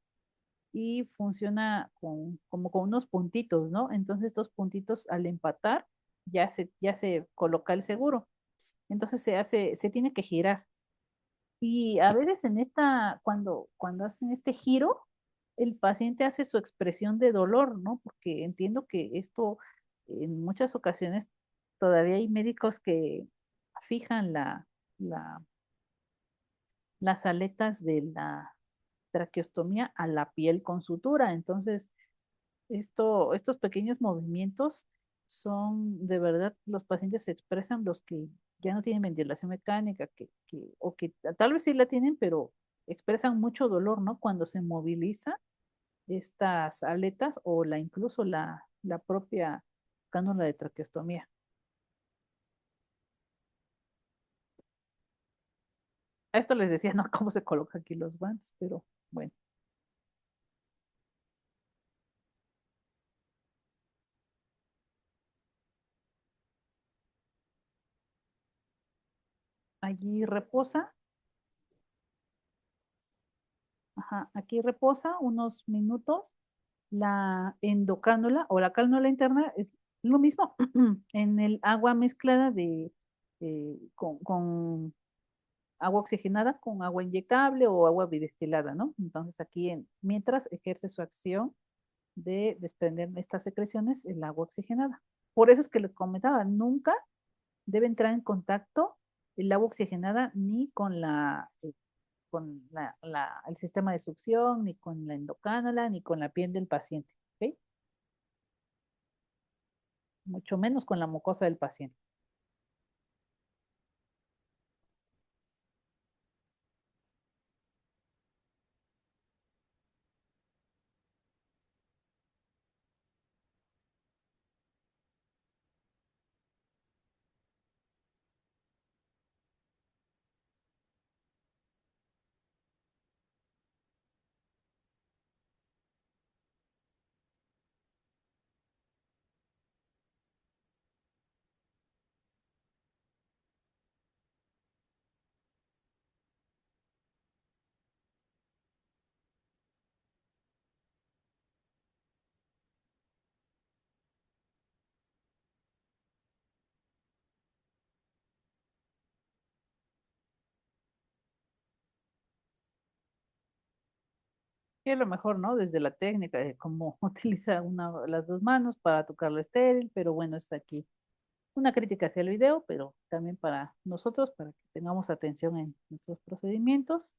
y funciona como con unos puntitos, ¿no? Entonces estos puntitos al empatar ya se coloca el seguro. Entonces se tiene que girar. Y a veces cuando hacen este giro, el paciente hace su expresión de dolor, ¿no? Porque entiendo que esto en muchas ocasiones todavía hay médicos que fijan la, las aletas de la traqueostomía a la piel con sutura. Entonces, estos pequeños movimientos son de verdad, los pacientes se expresan los que ya no tienen ventilación mecánica, o que tal vez sí la tienen, pero expresan mucho dolor, ¿no? Cuando se moviliza estas aletas o incluso la propia cánula de traqueostomía. A esto les decía, ¿no? Cómo se colocan aquí los guantes, pero bueno. Allí reposa. Ajá, aquí reposa unos minutos. La endocánula o la cánula interna es lo mismo en el agua mezclada con agua oxigenada, con agua inyectable o agua bidestilada, ¿no? Entonces aquí mientras ejerce su acción de desprender estas secreciones el agua oxigenada. Por eso es que les comentaba, nunca debe entrar en contacto el agua oxigenada ni con el sistema de succión, ni con la endocánula, ni con la piel del paciente, ¿ok? Mucho menos con la mucosa del paciente. Y a lo mejor, ¿no? Desde la técnica de cómo utiliza las dos manos para tocarlo estéril, pero bueno, está aquí una crítica hacia el video, pero también para nosotros, para que tengamos atención en nuestros procedimientos.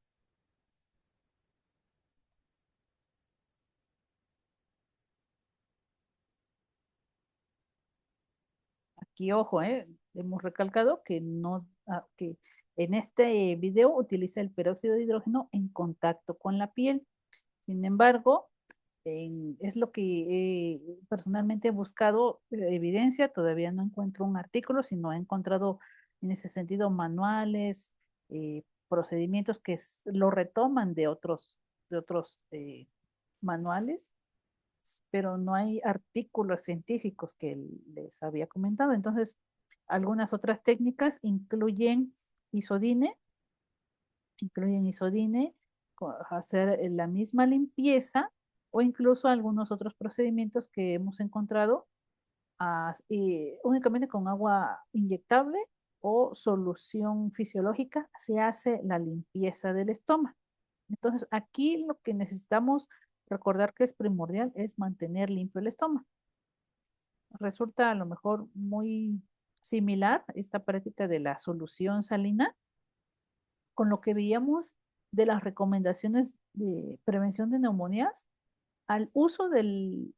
Aquí, ojo, hemos recalcado que que en este video utiliza el peróxido de hidrógeno en contacto con la piel. Sin embargo, es lo que personalmente he buscado evidencia, todavía no encuentro un artículo, sino he encontrado en ese sentido manuales, procedimientos que lo retoman de otros manuales, pero no hay artículos científicos que les había comentado. Entonces, algunas otras técnicas incluyen isodine, hacer la misma limpieza o incluso algunos otros procedimientos que hemos encontrado y únicamente con agua inyectable o solución fisiológica se hace la limpieza del estómago. Entonces, aquí lo que necesitamos recordar que es primordial es mantener limpio el estómago. Resulta a lo mejor muy similar esta práctica de la solución salina con lo que veíamos de las recomendaciones de prevención de neumonías al uso del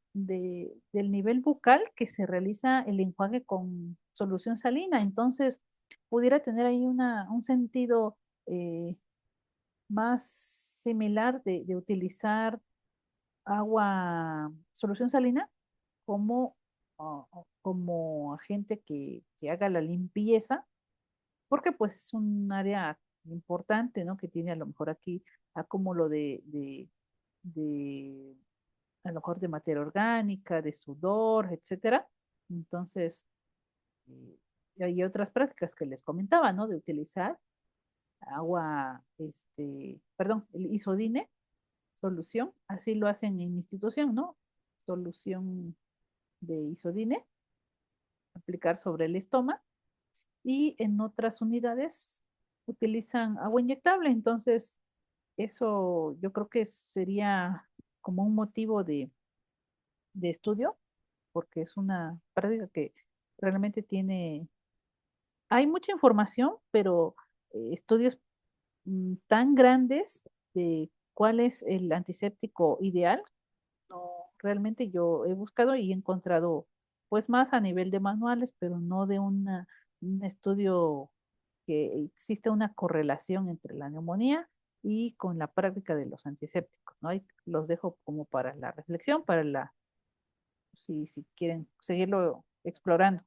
nivel bucal que se realiza el enjuague con solución salina. Entonces, pudiera tener ahí un sentido más similar de utilizar solución salina como, como agente que haga la limpieza, porque pues es un área importante, ¿no? Que tiene a lo mejor aquí acúmulo de a lo mejor de materia orgánica, de sudor, etcétera. Entonces, hay otras prácticas que les comentaba, ¿no? De utilizar agua, perdón, el isodine, solución, así lo hacen en institución, ¿no? Solución de isodine, aplicar sobre el estómago, y en otras unidades utilizan agua inyectable. Entonces, eso yo creo que sería como un motivo de estudio, porque es una práctica que realmente tiene, hay mucha información, pero estudios tan grandes de cuál es el antiséptico ideal, no, realmente yo he buscado y he encontrado pues más a nivel de manuales, pero no de un estudio que existe una correlación entre la neumonía y con la práctica de los antisépticos, ¿no? Y los dejo como para la reflexión, para si quieren seguirlo explorando.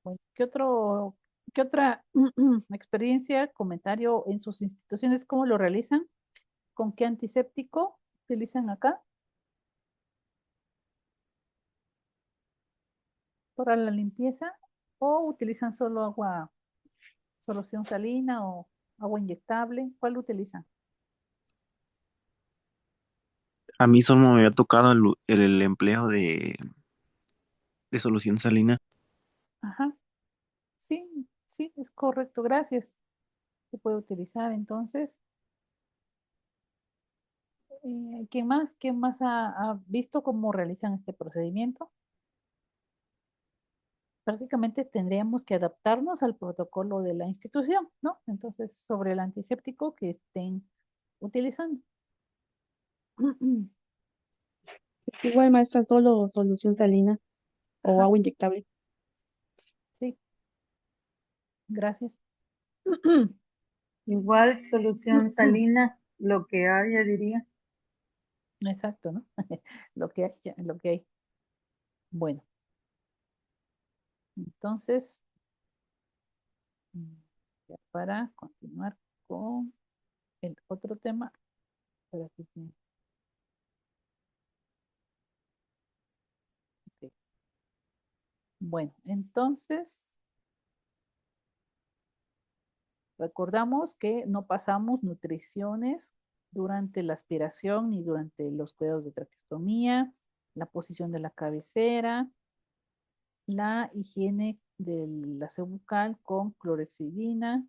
Bueno, qué otra experiencia, comentario en sus instituciones, cómo lo realizan? ¿Con qué antiséptico utilizan acá para la limpieza? ¿O utilizan solo agua, solución salina o agua inyectable? ¿Cuál utilizan? A mí solo me había tocado el empleo de solución salina. Ajá, sí, sí, es correcto, gracias. Se puede utilizar entonces. ¿Quién más ha visto cómo realizan este procedimiento? Prácticamente tendríamos que adaptarnos al protocolo de la institución, ¿no? Entonces, sobre el antiséptico que estén utilizando. Igual, maestra, solo solución salina o Ajá, agua inyectable. sí, gracias. Igual solución salina, lo que haya, diría. Exacto, ¿no? Lo que hay, lo que hay. Bueno, entonces, ya para continuar con el otro tema, para que ok. Bueno, entonces, recordamos que no pasamos nutriciones durante la aspiración ni durante los cuidados de traqueostomía, la posición de la cabecera, la higiene del aseo bucal con clorexidina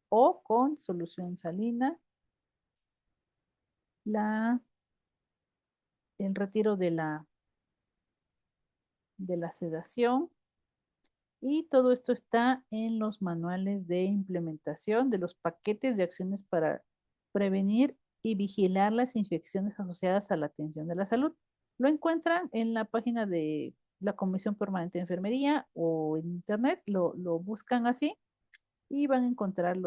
o con solución salina, el retiro de la sedación, y todo esto está en los manuales de implementación de los paquetes de acciones para prevenir y vigilar las infecciones asociadas a la atención de la salud. Lo encuentran en la página de la Comisión Permanente de Enfermería o en internet, lo buscan así y van a encontrar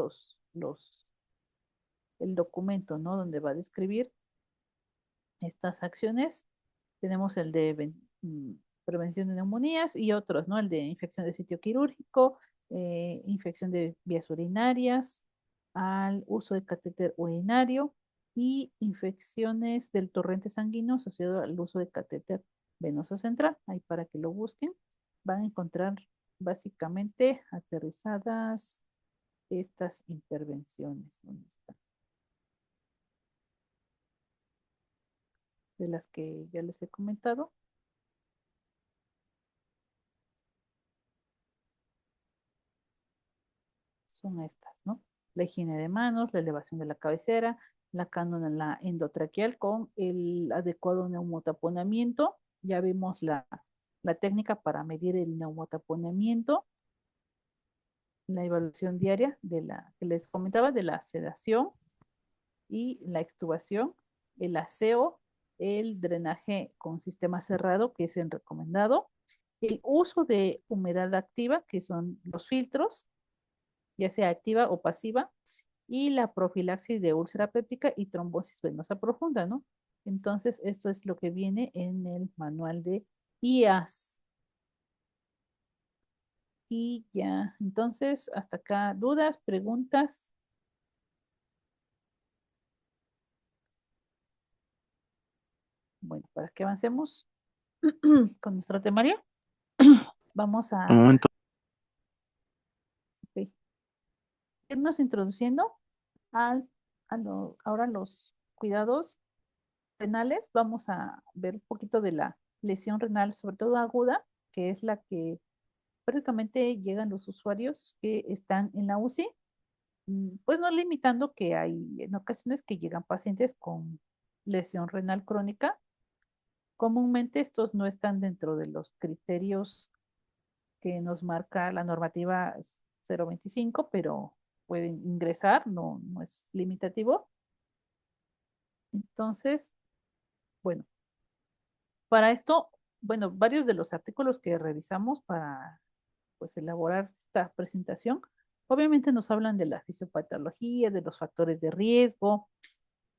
el documento, ¿no? Donde va a describir estas acciones. Tenemos el de prevención de neumonías y otros, ¿no? El de infección de sitio quirúrgico, infección de vías urinarias, al uso de catéter urinario y infecciones del torrente sanguíneo asociado al uso de catéter venoso central. Ahí para que lo busquen, van a encontrar básicamente aterrizadas estas intervenciones. ¿Dónde están? De las que ya les he comentado. Son estas, ¿no? La higiene de manos, la elevación de la cabecera, la cánula endotraqueal con el adecuado neumotaponamiento. Ya vimos la técnica para medir el neumotaponamiento, la evaluación diaria de la que les comentaba de la sedación y la extubación, el aseo, el drenaje con sistema cerrado, que es el recomendado, el uso de humedad activa, que son los filtros, ya sea activa o pasiva, y la profilaxis de úlcera péptica y trombosis venosa profunda, ¿no? Entonces, esto es lo que viene en el manual de IAS. Y ya, entonces, hasta acá, dudas, preguntas. Bueno, para que avancemos con nuestro temario, vamos Un a momento. ok, irnos introduciendo al, ahora los cuidados renales. Vamos a ver un poquito de la lesión renal, sobre todo aguda, que es la que prácticamente llegan los usuarios que están en la UCI, pues no limitando que hay en ocasiones que llegan pacientes con lesión renal crónica. Comúnmente estos no están dentro de los criterios que nos marca la normativa 025, pero pueden ingresar, no es limitativo. Entonces, bueno, para esto, bueno, varios de los artículos que revisamos para pues elaborar esta presentación, obviamente nos hablan de la fisiopatología, de los factores de riesgo,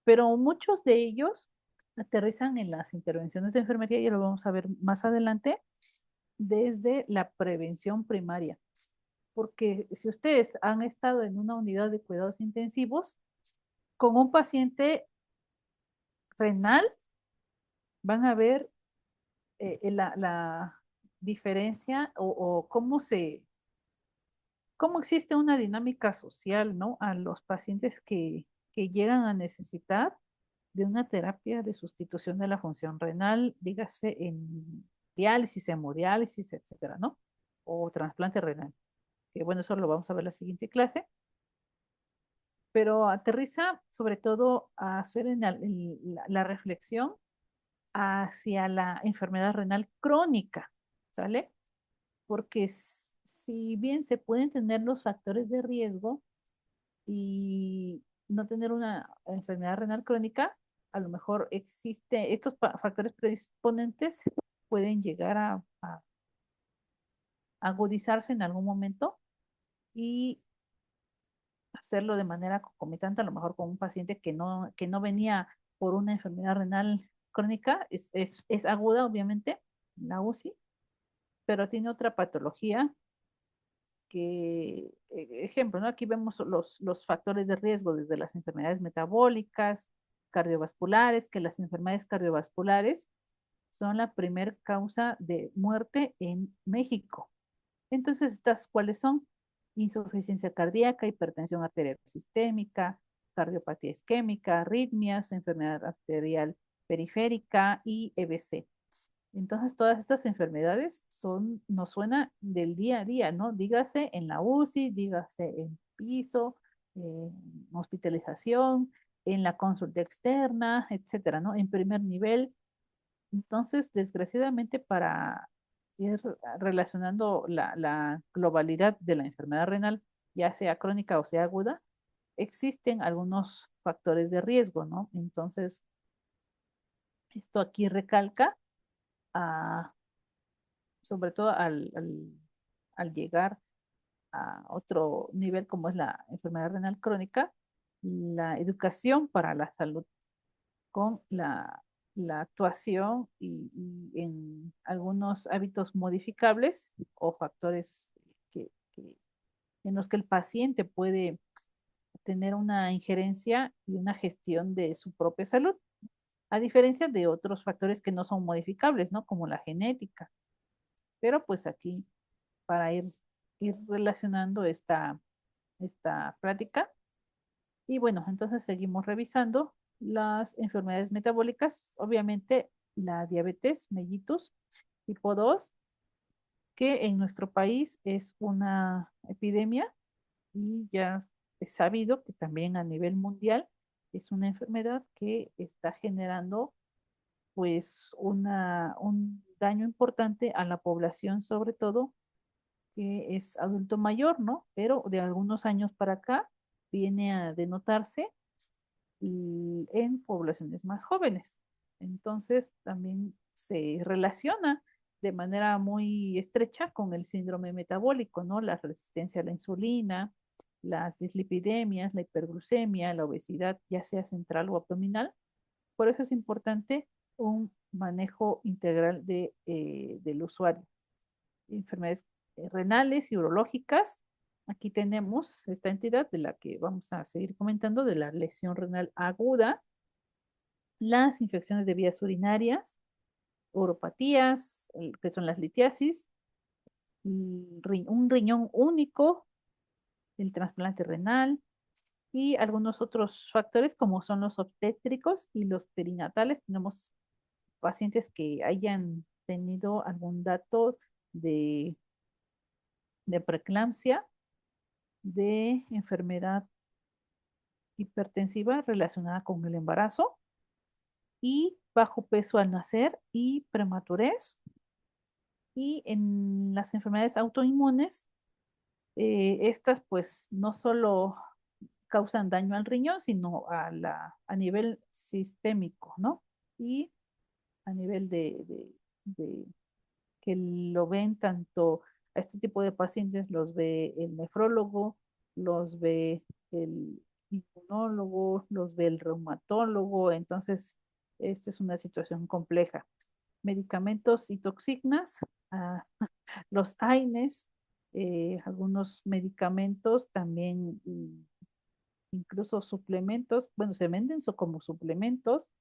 pero muchos de ellos aterrizan en las intervenciones de enfermería, y lo vamos a ver más adelante, desde la prevención primaria. Porque si ustedes han estado en una unidad de cuidados intensivos con un paciente renal, van a ver la diferencia o cómo existe una dinámica social, ¿no? A los pacientes que llegan a necesitar de una terapia de sustitución de la función renal, dígase en diálisis, hemodiálisis, etcétera, ¿no? O trasplante renal. Que bueno, eso lo vamos a ver en la siguiente clase. Pero aterriza sobre todo a hacer la reflexión hacia la enfermedad renal crónica, ¿sale? Porque si bien se pueden tener los factores de riesgo y no tener una enfermedad renal crónica, a lo mejor existe, estos factores predisponentes pueden llegar a agudizarse en algún momento y hacerlo de manera concomitante, a lo mejor con un paciente que no venía por una enfermedad renal crónica, es aguda, obviamente, la UCI, pero tiene otra patología que, ejemplo, ¿no? Aquí vemos los factores de riesgo desde las enfermedades metabólicas, cardiovasculares, que las enfermedades cardiovasculares son la primer causa de muerte en México. Entonces, ¿estas cuáles son? Insuficiencia cardíaca, hipertensión arterial sistémica, cardiopatía isquémica, arritmias, enfermedad arterial periférica y EBC. Entonces, todas estas enfermedades nos suena del día a día, ¿no? Dígase en la UCI, dígase en piso, hospitalización, en la consulta externa, etcétera, ¿no? En primer nivel. Entonces, desgraciadamente, para ir relacionando la globalidad de la enfermedad renal, ya sea crónica o sea aguda, existen algunos factores de riesgo, ¿no? Entonces, esto aquí recalca a sobre todo al llegar a otro nivel como es la enfermedad renal crónica, la educación para la salud con la actuación y en algunos hábitos modificables o factores en los que el paciente puede tener una injerencia y una gestión de su propia salud, a diferencia de otros factores que no son modificables, ¿no? Como la genética. Pero pues aquí, para ir relacionando esta práctica. Y bueno, entonces seguimos revisando las enfermedades metabólicas, obviamente la diabetes mellitus tipo 2, que en nuestro país es una epidemia y ya es sabido que también a nivel mundial es una enfermedad que está generando pues un daño importante a la población, sobre todo que es adulto mayor, ¿no? Pero de algunos años para acá viene a denotarse en poblaciones más jóvenes. Entonces también se relaciona de manera muy estrecha con el síndrome metabólico, ¿no? La resistencia a la insulina, las dislipidemias, la hiperglucemia, la obesidad, ya sea central o abdominal. Por eso es importante un manejo integral del usuario. Enfermedades renales y urológicas. Aquí tenemos esta entidad de la que vamos a seguir comentando, de la lesión renal aguda, las infecciones de vías urinarias, uropatías, que son las litiasis, un riñón único, el trasplante renal y algunos otros factores como son los obstétricos y los perinatales. Tenemos pacientes que hayan tenido algún dato de, de preeclampsia, de enfermedad hipertensiva relacionada con el embarazo y bajo peso al nacer y prematurez. Y en las enfermedades autoinmunes, estas pues no solo causan daño al riñón, sino a nivel sistémico, ¿no? Y a nivel de que lo ven tanto a este tipo de pacientes, los ve el nefrólogo, los ve el inmunólogo, los ve el reumatólogo, entonces esta es una situación compleja. Medicamentos y toxinas, ah, los AINES, algunos medicamentos también, incluso suplementos, bueno, se venden como suplementos,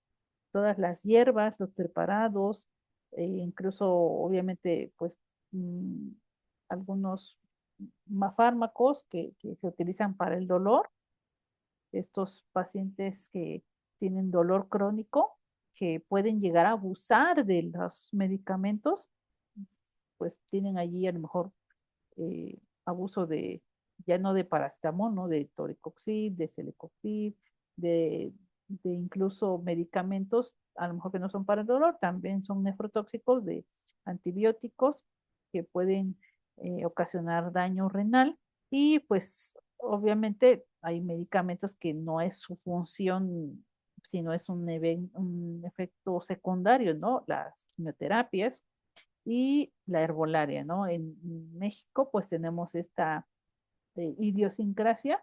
todas las hierbas, los preparados, incluso obviamente pues mm, algunos fármacos que se utilizan para el dolor, estos pacientes que tienen dolor crónico, que pueden llegar a abusar de los medicamentos, pues tienen allí a lo mejor abuso de, ya no de paracetamol, ¿no? De toricoxib, de celecoxib, de incluso medicamentos, a lo mejor que no son para el dolor, también son nefrotóxicos, de antibióticos que pueden ocasionar daño renal y pues obviamente hay medicamentos que no es su función, sino es un efecto secundario, ¿no? Las quimioterapias y la herbolaria, ¿no? En México, pues tenemos esta idiosincrasia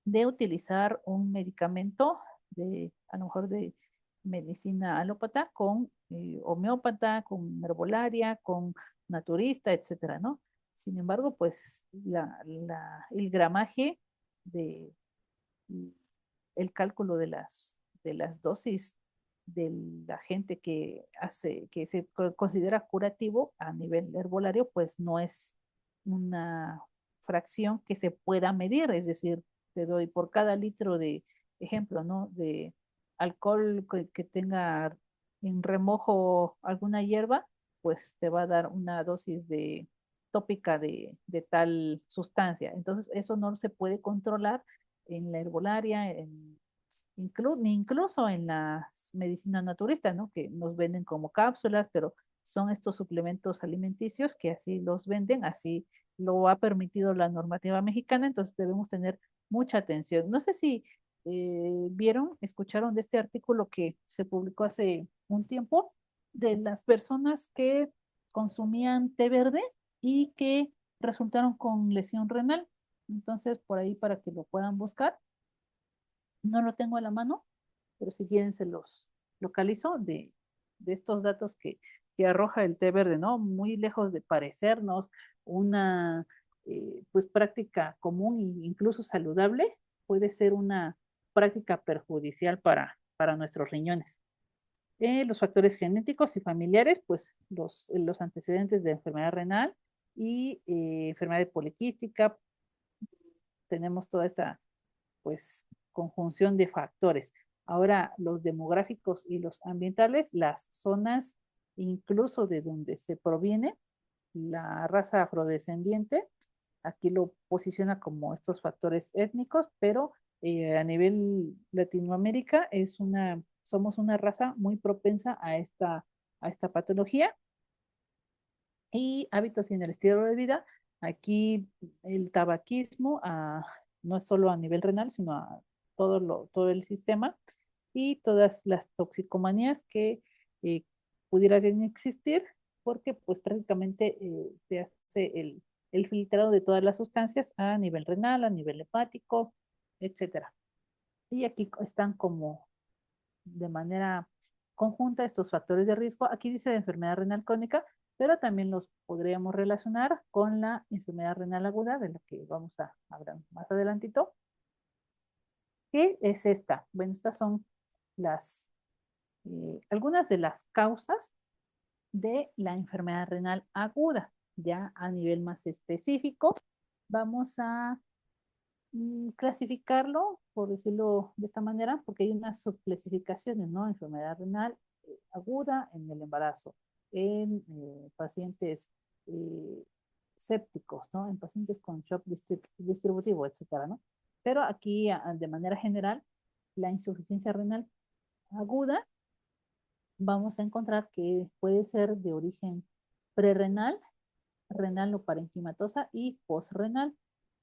de utilizar un medicamento a lo mejor de medicina alópata con homeópata, con herbolaria, con naturista, etcétera, ¿no? Sin embargo, pues el gramaje de el cálculo de las dosis de la gente que se considera curativo a nivel herbolario, pues no es una fracción que se pueda medir, es decir, te doy por cada litro de ejemplo, ¿no? De alcohol que tenga en remojo alguna hierba, pues te va a dar una dosis tópica de tal sustancia. Entonces, eso no se puede controlar en la herbolaria, ni incluso en la medicina naturista, ¿no? Que nos venden como cápsulas, pero son estos suplementos alimenticios que así los venden, así lo ha permitido la normativa mexicana, entonces debemos tener mucha atención. No sé si escucharon de este artículo que se publicó hace un tiempo de las personas que consumían té verde y que resultaron con lesión renal. Entonces, por ahí para que lo puedan buscar. No lo tengo a la mano, pero si quieren se los localizo de estos datos que arroja el té verde, ¿no? Muy lejos de parecernos una pues práctica común e incluso saludable, puede ser una práctica perjudicial para nuestros riñones. Los factores genéticos y familiares, pues los antecedentes de enfermedad renal y enfermedad poliquística, tenemos toda esta pues conjunción de factores. Ahora, los demográficos y los ambientales, las zonas incluso de donde se proviene la raza afrodescendiente, aquí lo posiciona como estos factores étnicos, pero a nivel Latinoamérica somos una raza muy propensa a esta patología. Y hábitos en el estilo de vida, aquí el tabaquismo no es solo a nivel renal, sino a todo el sistema y todas las toxicomanías que eh, pudieran existir, porque pues prácticamente se hace el filtrado de todas las sustancias a nivel renal, a nivel hepático, etcétera. Y aquí están como de manera conjunta estos factores de riesgo. Aquí dice de enfermedad renal crónica, pero también los podríamos relacionar con la enfermedad renal aguda, de la que vamos a hablar más adelantito. ¿Qué es esta? Bueno, estas son algunas de las causas de la enfermedad renal aguda. Ya a nivel más específico, vamos a clasificarlo, por decirlo de esta manera, porque hay unas subclasificaciones, ¿no? Enfermedad renal aguda en el embarazo, en pacientes eh, sépticos, ¿no? En pacientes con shock distributivo, etcétera, ¿no? Pero aquí, de manera general, la insuficiencia renal aguda, vamos a encontrar que puede ser de origen prerrenal, renal o parenquimatosa y posrenal.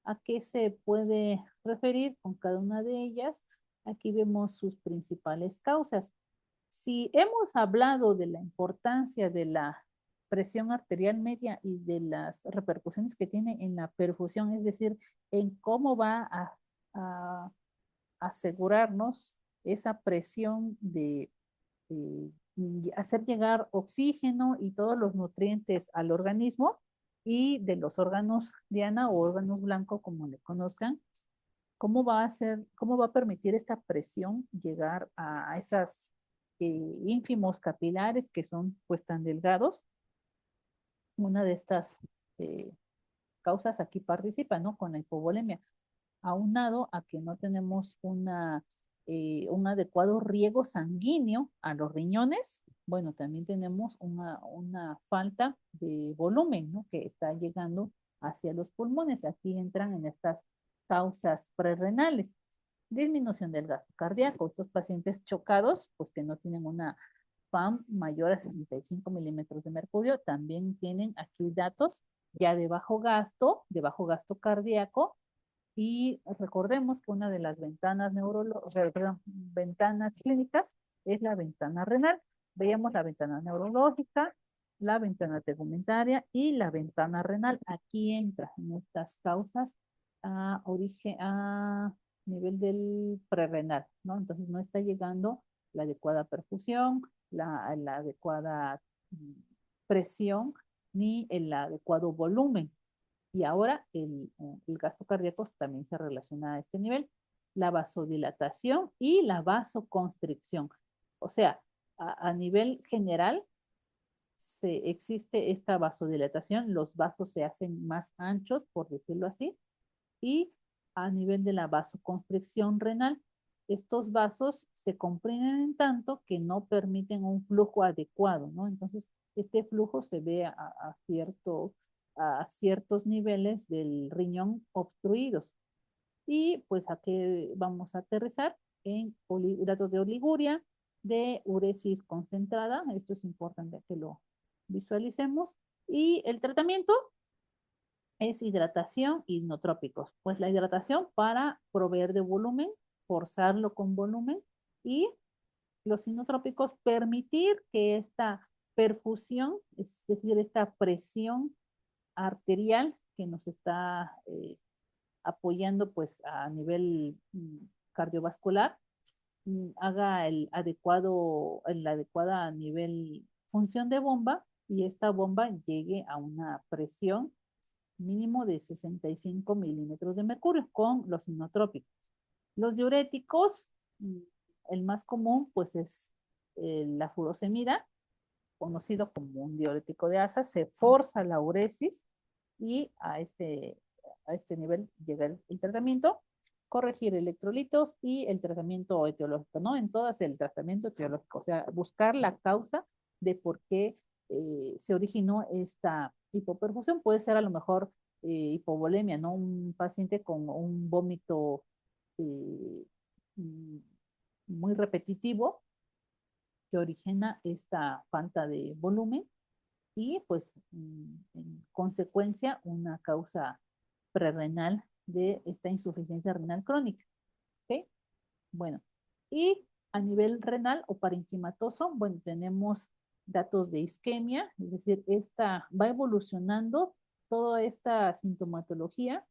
¿A qué se puede referir con cada una de ellas? Aquí vemos sus principales causas. Si hemos hablado de la importancia de la presión arterial media y de las repercusiones que tiene en la perfusión, es decir, en cómo va a asegurarnos esa presión de hacer llegar oxígeno y todos los nutrientes al organismo y de los órganos diana o órganos blancos, como le conozcan, cómo va a permitir esta presión llegar a esas ínfimos capilares que son pues tan delgados. Una de estas eh, causas aquí participa, ¿no? Con la hipovolemia, aunado a que no tenemos un adecuado riego sanguíneo a los riñones. Bueno, también tenemos una falta de volumen, ¿no? Que está llegando hacia los pulmones. Aquí entran en estas causas prerrenales. Disminución del gasto cardíaco. Estos pacientes chocados, pues que no tienen una PAM mayor a 65 milímetros de mercurio, también tienen aquí datos ya de bajo gasto cardíaco, y recordemos que una de las ventanas clínicas es la ventana renal. Veíamos la ventana neurológica, la ventana tegumentaria y la ventana renal. Aquí entra en estas causas a nivel del prerrenal, ¿no? Entonces no está llegando la adecuada perfusión, la adecuada presión ni el adecuado volumen. Y ahora el gasto cardíaco también se relaciona a este nivel. La vasodilatación y la vasoconstricción. O sea, a nivel general existe esta vasodilatación, los vasos se hacen más anchos, por decirlo así, y a nivel de la vasoconstricción renal, estos vasos se comprimen en tanto que no permiten un flujo adecuado, ¿no? Entonces, este flujo se ve a ciertos niveles del riñón obstruidos. Y pues aquí vamos a aterrizar en datos de oliguria, de uresis concentrada. Esto es importante que lo visualicemos. Y el tratamiento es hidratación y inotrópicos. Pues la hidratación para proveer de volumen, forzarlo con volumen, y los inotrópicos permitir que esta perfusión, es decir, esta presión arterial que nos está apoyando pues a nivel cardiovascular, haga el adecuada nivel función de bomba, y esta bomba llegue a una presión mínimo de 65 milímetros de mercurio con los inotrópicos. Los diuréticos, el más común pues es la furosemida, conocido como un diurético de asa. Se forza la uresis y a este nivel llega el tratamiento. Corregir electrolitos y el tratamiento etiológico, ¿no? En todas el tratamiento etiológico, o sea, buscar la causa de por qué se originó esta hipoperfusión. Puede ser a lo mejor hipovolemia, ¿no? Un paciente con un vómito eh, mm, muy repetitivo que origina esta falta de volumen y pues en consecuencia una causa prerrenal de esta insuficiencia renal crónica. ¿Ok? Bueno, y a nivel renal o parenquimatoso, bueno, tenemos datos de isquemia, es decir, esta va evolucionando toda esta sintomatología,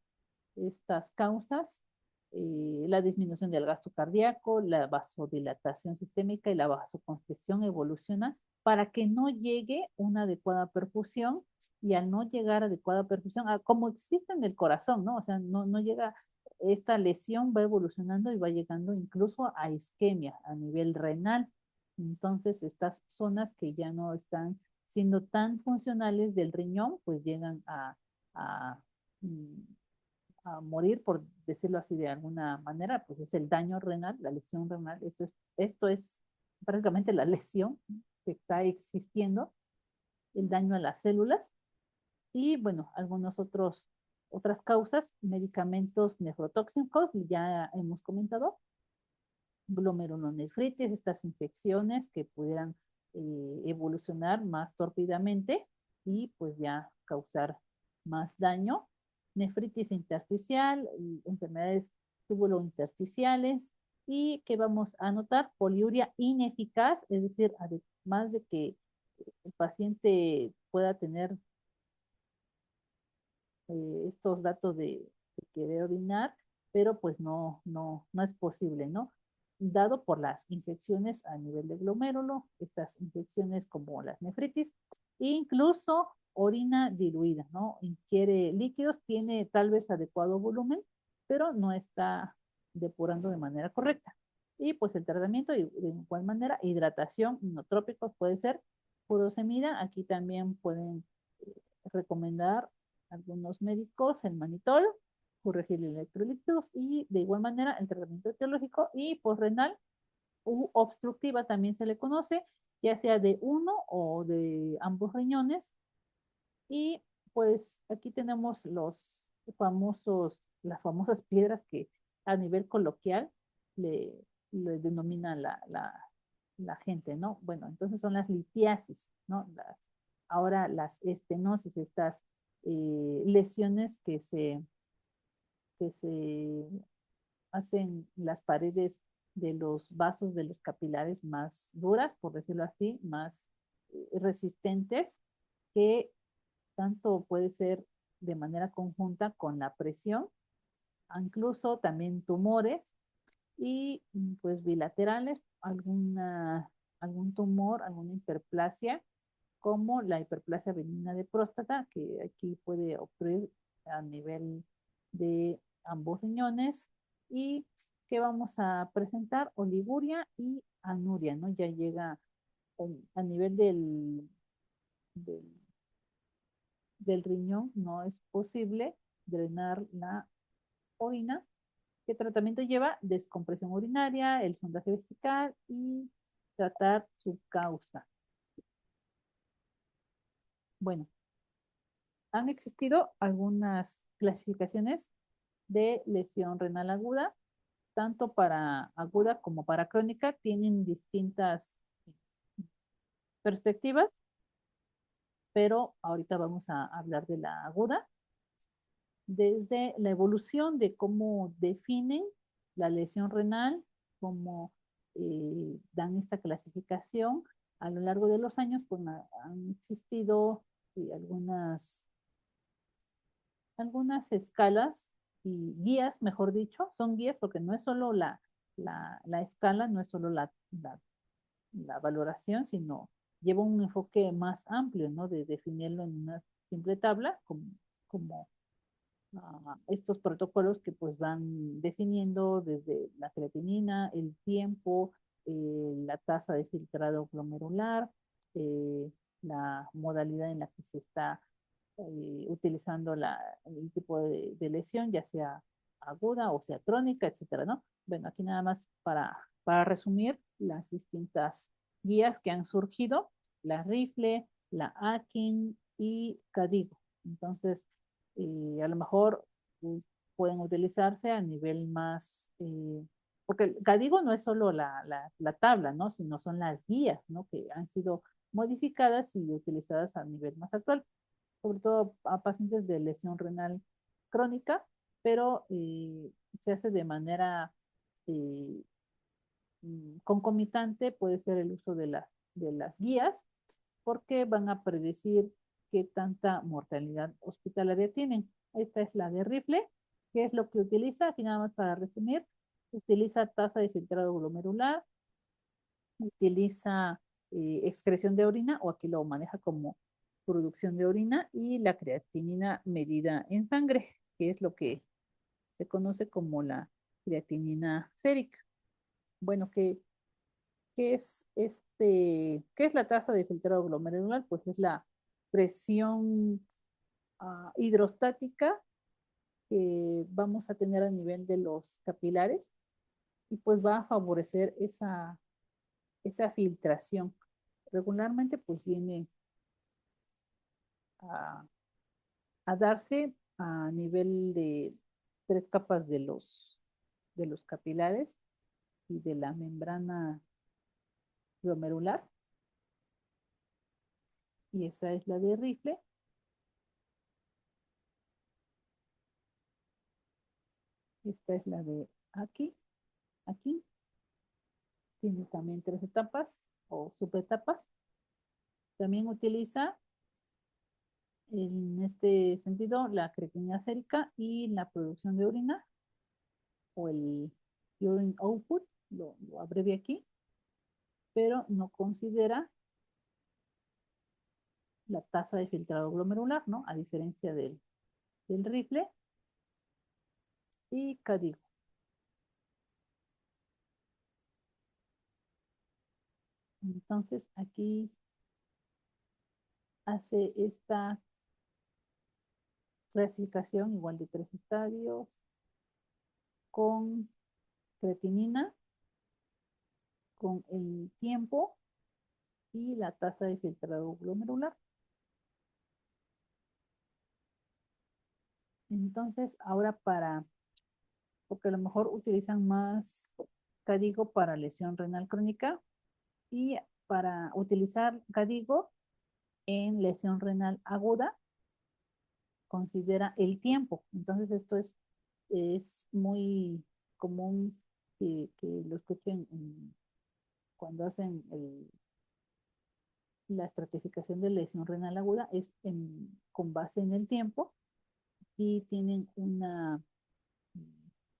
estas causas, la disminución del gasto cardíaco, la vasodilatación sistémica y la vasoconstricción evolucionan para que no llegue una adecuada perfusión y al no llegar a adecuada perfusión, como existe en el corazón, ¿no? O sea, no llega, esta lesión va evolucionando y va llegando incluso a isquemia a nivel renal. Entonces, estas zonas que ya no están siendo tan funcionales del riñón, pues llegan a mm, a morir, por decirlo así de alguna manera, pues es el daño renal, la lesión renal. Esto es prácticamente la lesión que está existiendo, el daño a las células y, bueno, otras causas, medicamentos nefrotóxicos, ya hemos comentado, glomerulonefritis, estas infecciones que pudieran evolucionar más torpidamente y pues ya causar más daño, nefritis intersticial, enfermedades tubulointersticiales y que vamos a notar poliuria ineficaz, es decir, además de que el paciente pueda tener estos datos de querer orinar, pero pues no es posible, ¿no? Dado por las infecciones a nivel de glomérulo, estas infecciones como las nefritis, e incluso orina diluida, ¿no? Ingiere líquidos, tiene tal vez adecuado volumen, pero no está depurando de manera correcta. Y pues el tratamiento, de igual manera, hidratación, inotrópicos puede ser furosemida, aquí también pueden recomendar algunos médicos el manitol, corregir electrolitos y de igual manera el tratamiento etiológico y posrenal u obstructiva también se le conoce, ya sea de uno o de ambos riñones. Y pues aquí tenemos las famosas piedras que a nivel coloquial le, le denomina la gente, ¿no? Bueno, entonces son las litiasis, ¿no? Ahora las estenosis, estas lesiones que se hacen las paredes de los vasos de los capilares más duras, por decirlo así, más resistentes, que tanto puede ser de manera conjunta con la presión, incluso también tumores y pues bilaterales, algún tumor, alguna hiperplasia, como la hiperplasia benigna de próstata, que aquí puede ocurrir a nivel de ambos riñones y que vamos a presentar oliguria y anuria, ¿no? Ya llega a nivel del, del riñón, no es posible drenar la orina. ¿Qué tratamiento lleva? Descompresión urinaria, el sondaje vesical y tratar su causa. Bueno, han existido algunas clasificaciones de lesión renal aguda, tanto para aguda como para crónica, tienen distintas perspectivas, pero ahorita vamos a hablar de la aguda. Desde la evolución de cómo definen la lesión renal, cómo dan esta clasificación, a lo largo de los años pues, han existido algunas escalas y guías, mejor dicho, son guías porque no es solo la escala, no es solo la valoración, sino lleva un enfoque más amplio, ¿no? De definirlo en una simple tabla, como estos protocolos que pues van definiendo desde la creatinina, el tiempo, la tasa de filtrado glomerular, eh, la modalidad en la que se está utilizando el tipo de lesión, ya sea aguda o sea crónica, etcétera, ¿no? Bueno, aquí nada más para resumir las distintas guías que han surgido, la Rifle, la Akin y Cadigo. Entonces, a lo mejor mm, pueden utilizarse a nivel más, porque el Cadigo no es solo la tabla, ¿no? Sino son las guías, ¿no? Que han sido modificadas y utilizadas a nivel más actual, sobre todo a pacientes de lesión renal crónica, pero se hace de manera eh, concomitante, puede ser el uso de las guías, porque van a predecir qué tanta mortalidad hospitalaria tienen. Esta es la de Rifle, que es lo que utiliza, aquí nada más para resumir, utiliza tasa de filtrado glomerular, utiliza excreción de orina, o aquí lo maneja como producción de orina, y la creatinina medida en sangre, que es lo que se conoce como la creatinina sérica. Bueno, ¿qué es la tasa de filtrado glomerular? Pues es la presión hidrostática que vamos a tener a nivel de los capilares, y pues va a favorecer esa filtración. Regularmente pues viene a, a darse a nivel de 3 capas de los capilares y de la membrana glomerular, y esa es la de Rifle. Esta es la de aquí. Tiene también 3 etapas o subetapas. También utiliza en este sentido la creatinina sérica y la producción de orina, o el urine output, lo abrevia aquí, pero no considera la tasa de filtrado glomerular, ¿no? A diferencia del Rifle y Cadigo. Entonces aquí hace esta clasificación igual de 3 estadios con creatinina, con el tiempo y la tasa de filtrado glomerular. Entonces, ahora porque a lo mejor utilizan más Cadigo para lesión renal crónica, y para utilizar Cadigo en lesión renal aguda, considera el tiempo. Entonces, esto es muy común que lo escuchen cuando hacen la estratificación de lesión renal aguda, es con base en el tiempo, y tienen una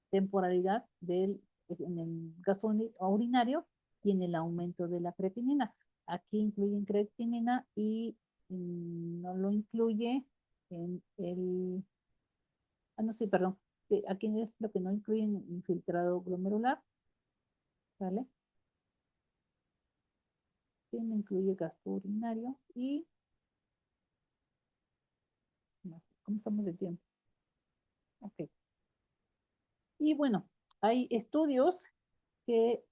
temporalidad en el gasto urinario y en el aumento de la creatinina. Aquí incluyen creatinina y no lo incluye en no, sí, perdón. Aquí es lo que no incluye en infiltrado glomerular, ¿vale? Sí, no incluye gasto urinario y, ¿cómo estamos de tiempo? Ok. Y bueno, hay estudios que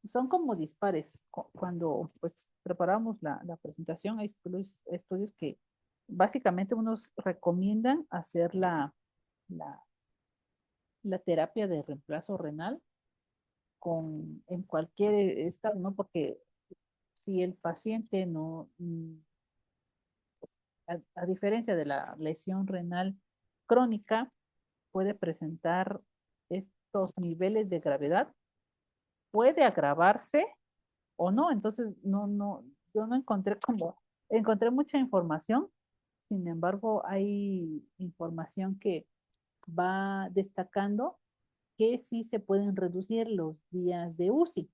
son como dispares. Cuando pues preparamos la presentación, hay estudios que básicamente unos recomiendan hacer la, la terapia de reemplazo renal en cualquier estado, ¿no? Porque si el paciente no, a diferencia de la lesión renal crónica, puede presentar estos niveles de gravedad, puede agravarse o no. Entonces, yo no encontré mucha información. Sin embargo, hay información que va destacando que sí se pueden reducir los días de UCI.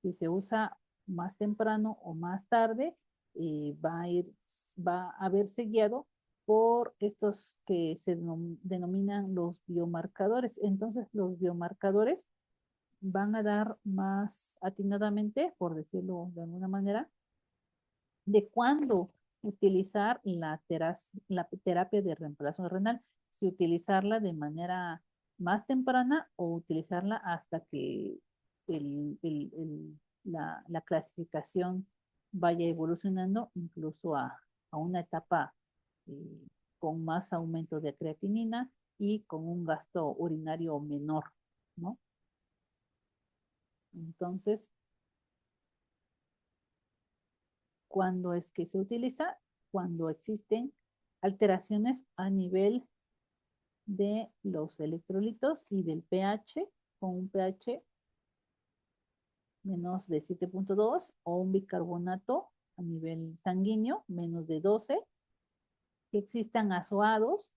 Si se usa más temprano o más tarde, va a haberse guiado por estos que se denominan los biomarcadores. Entonces, los biomarcadores van a dar más atinadamente, por decirlo de alguna manera, de cuándo utilizar la terapia de reemplazo renal, si utilizarla de manera más temprana o utilizarla hasta que la clasificación vaya evolucionando incluso a una etapa eh, con más aumento de creatinina y con un gasto urinario menor, ¿no? Entonces, ¿cuándo es que se utiliza? Cuando existen alteraciones a nivel de los electrolitos y del pH, con un pH menos de 7.2 o un bicarbonato a nivel sanguíneo menos de 12, que existan azoados,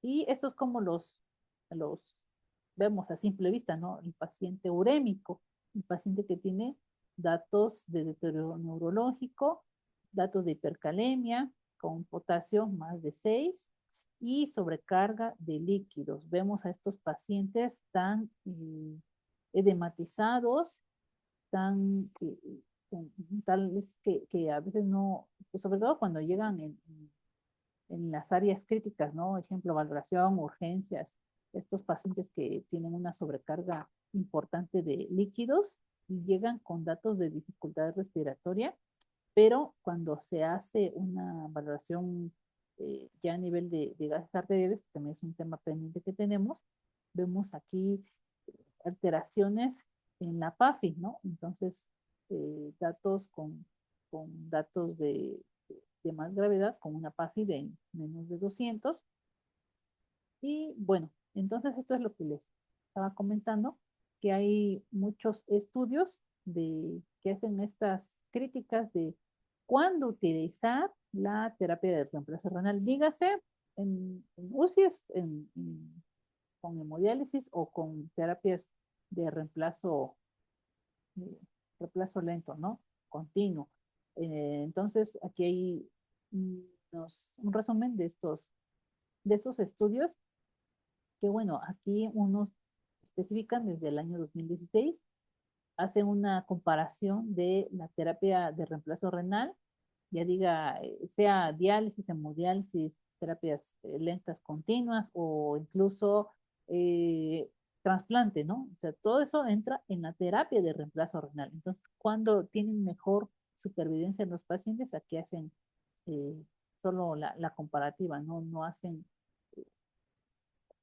y estos como los vemos a simple vista, ¿no? El paciente urémico, el paciente que tiene datos de deterioro neurológico, datos de hipercalemia, con potasio más de 6 y sobrecarga de líquidos. Vemos a estos pacientes tan edematizados, tan, tal vez que a veces no, pues sobre todo cuando llegan en las áreas críticas, ¿no? Ejemplo, valoración, urgencias, estos pacientes que tienen una sobrecarga importante de líquidos y llegan con datos de dificultad respiratoria, pero cuando se hace una valoración ya a nivel de gases arteriales, que también es un tema pendiente que tenemos, vemos aquí alteraciones en la PAFI, ¿no? Entonces, datos con datos de más gravedad, con una PAFI de menos de 200. Y bueno, entonces esto es lo que les estaba comentando, que hay muchos estudios que hacen estas críticas de cuándo utilizar la terapia de reemplazo renal. Dígase en UCIs, con hemodiálisis o con terapias de reemplazo lento, ¿no? Continuo. Entonces, aquí hay un resumen de esos estudios que, bueno, aquí unos especifican desde el año 2016, hacen una comparación de la terapia de reemplazo renal, ya diga, sea diálisis, hemodiálisis, terapias lentas continuas o incluso trasplante, ¿no? O sea, todo eso entra en la terapia de reemplazo renal. Entonces, cuando tienen mejor supervivencia en los pacientes, aquí hacen eh, solo la comparativa, ¿no? No hacen,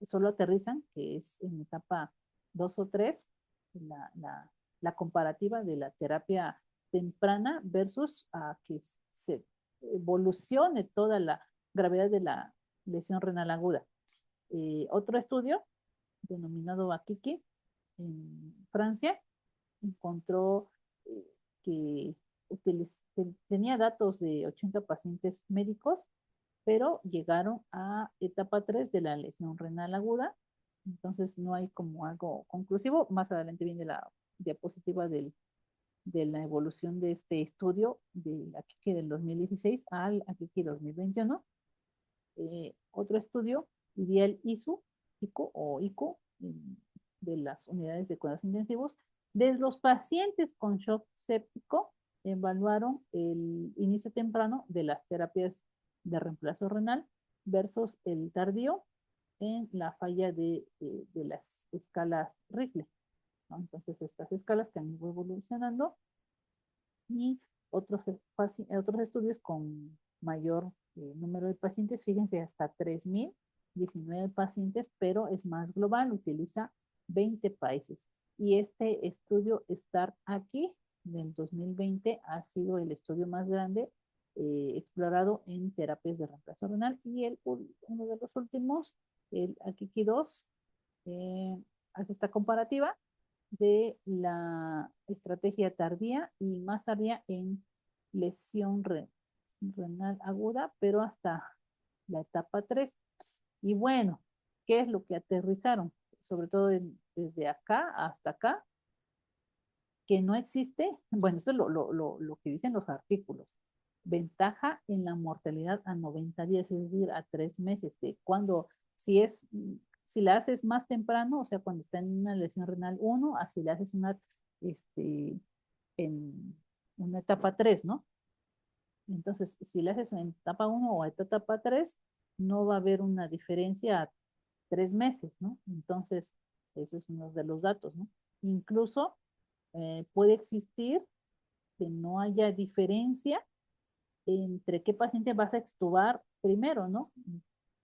solo aterrizan, que es en etapa 2 o 3, la, la, la comparativa de la terapia temprana versus a que se evolucione toda la gravedad de la lesión renal aguda. Otro estudio, denominado Akiki, en Francia, encontró que tenía datos de 80 pacientes médicos, pero llegaron a etapa 3 de la lesión renal aguda. Entonces no hay como algo conclusivo. Más adelante viene la diapositiva de la evolución de este estudio de Akiki del 2016 al Akiki 2021. Otro estudio, Ideal ICU o ICU, de las unidades de cuidados intensivos, de los pacientes con shock séptico, evaluaron el inicio temprano de las terapias de reemplazo renal versus el tardío en la falla de las escalas Richter, ¿no? Entonces, estas escalas que han ido evolucionando y otros estudios con mayor número de pacientes, fíjense, hasta 3.019 pacientes, pero es más global, utiliza 20 países. Y este estudio START aquí del 2020 ha sido el estudio más grande explorado en terapias de reemplazo renal, y uno de los últimos, el Akiki 2, hace esta comparativa de la estrategia tardía y más tardía en lesión renal aguda, pero hasta la etapa 3. Y bueno, ¿qué es lo que aterrizaron? Sobre todo desde acá hasta acá, que no existe, bueno, esto es lo que dicen los artículos, ventaja en la mortalidad a 90 días, es decir, a 3 meses. De cuando, si la haces más temprano, o sea, cuando está en una lesión renal 1, así la haces en una etapa 3, ¿no? Entonces, si la haces en etapa 1 o etapa 3, no va a haber una diferencia a 3 meses, ¿no? Entonces, ese es uno de los datos, ¿no? Incluso puede existir que no haya diferencia entre qué paciente vas a extubar primero, ¿no?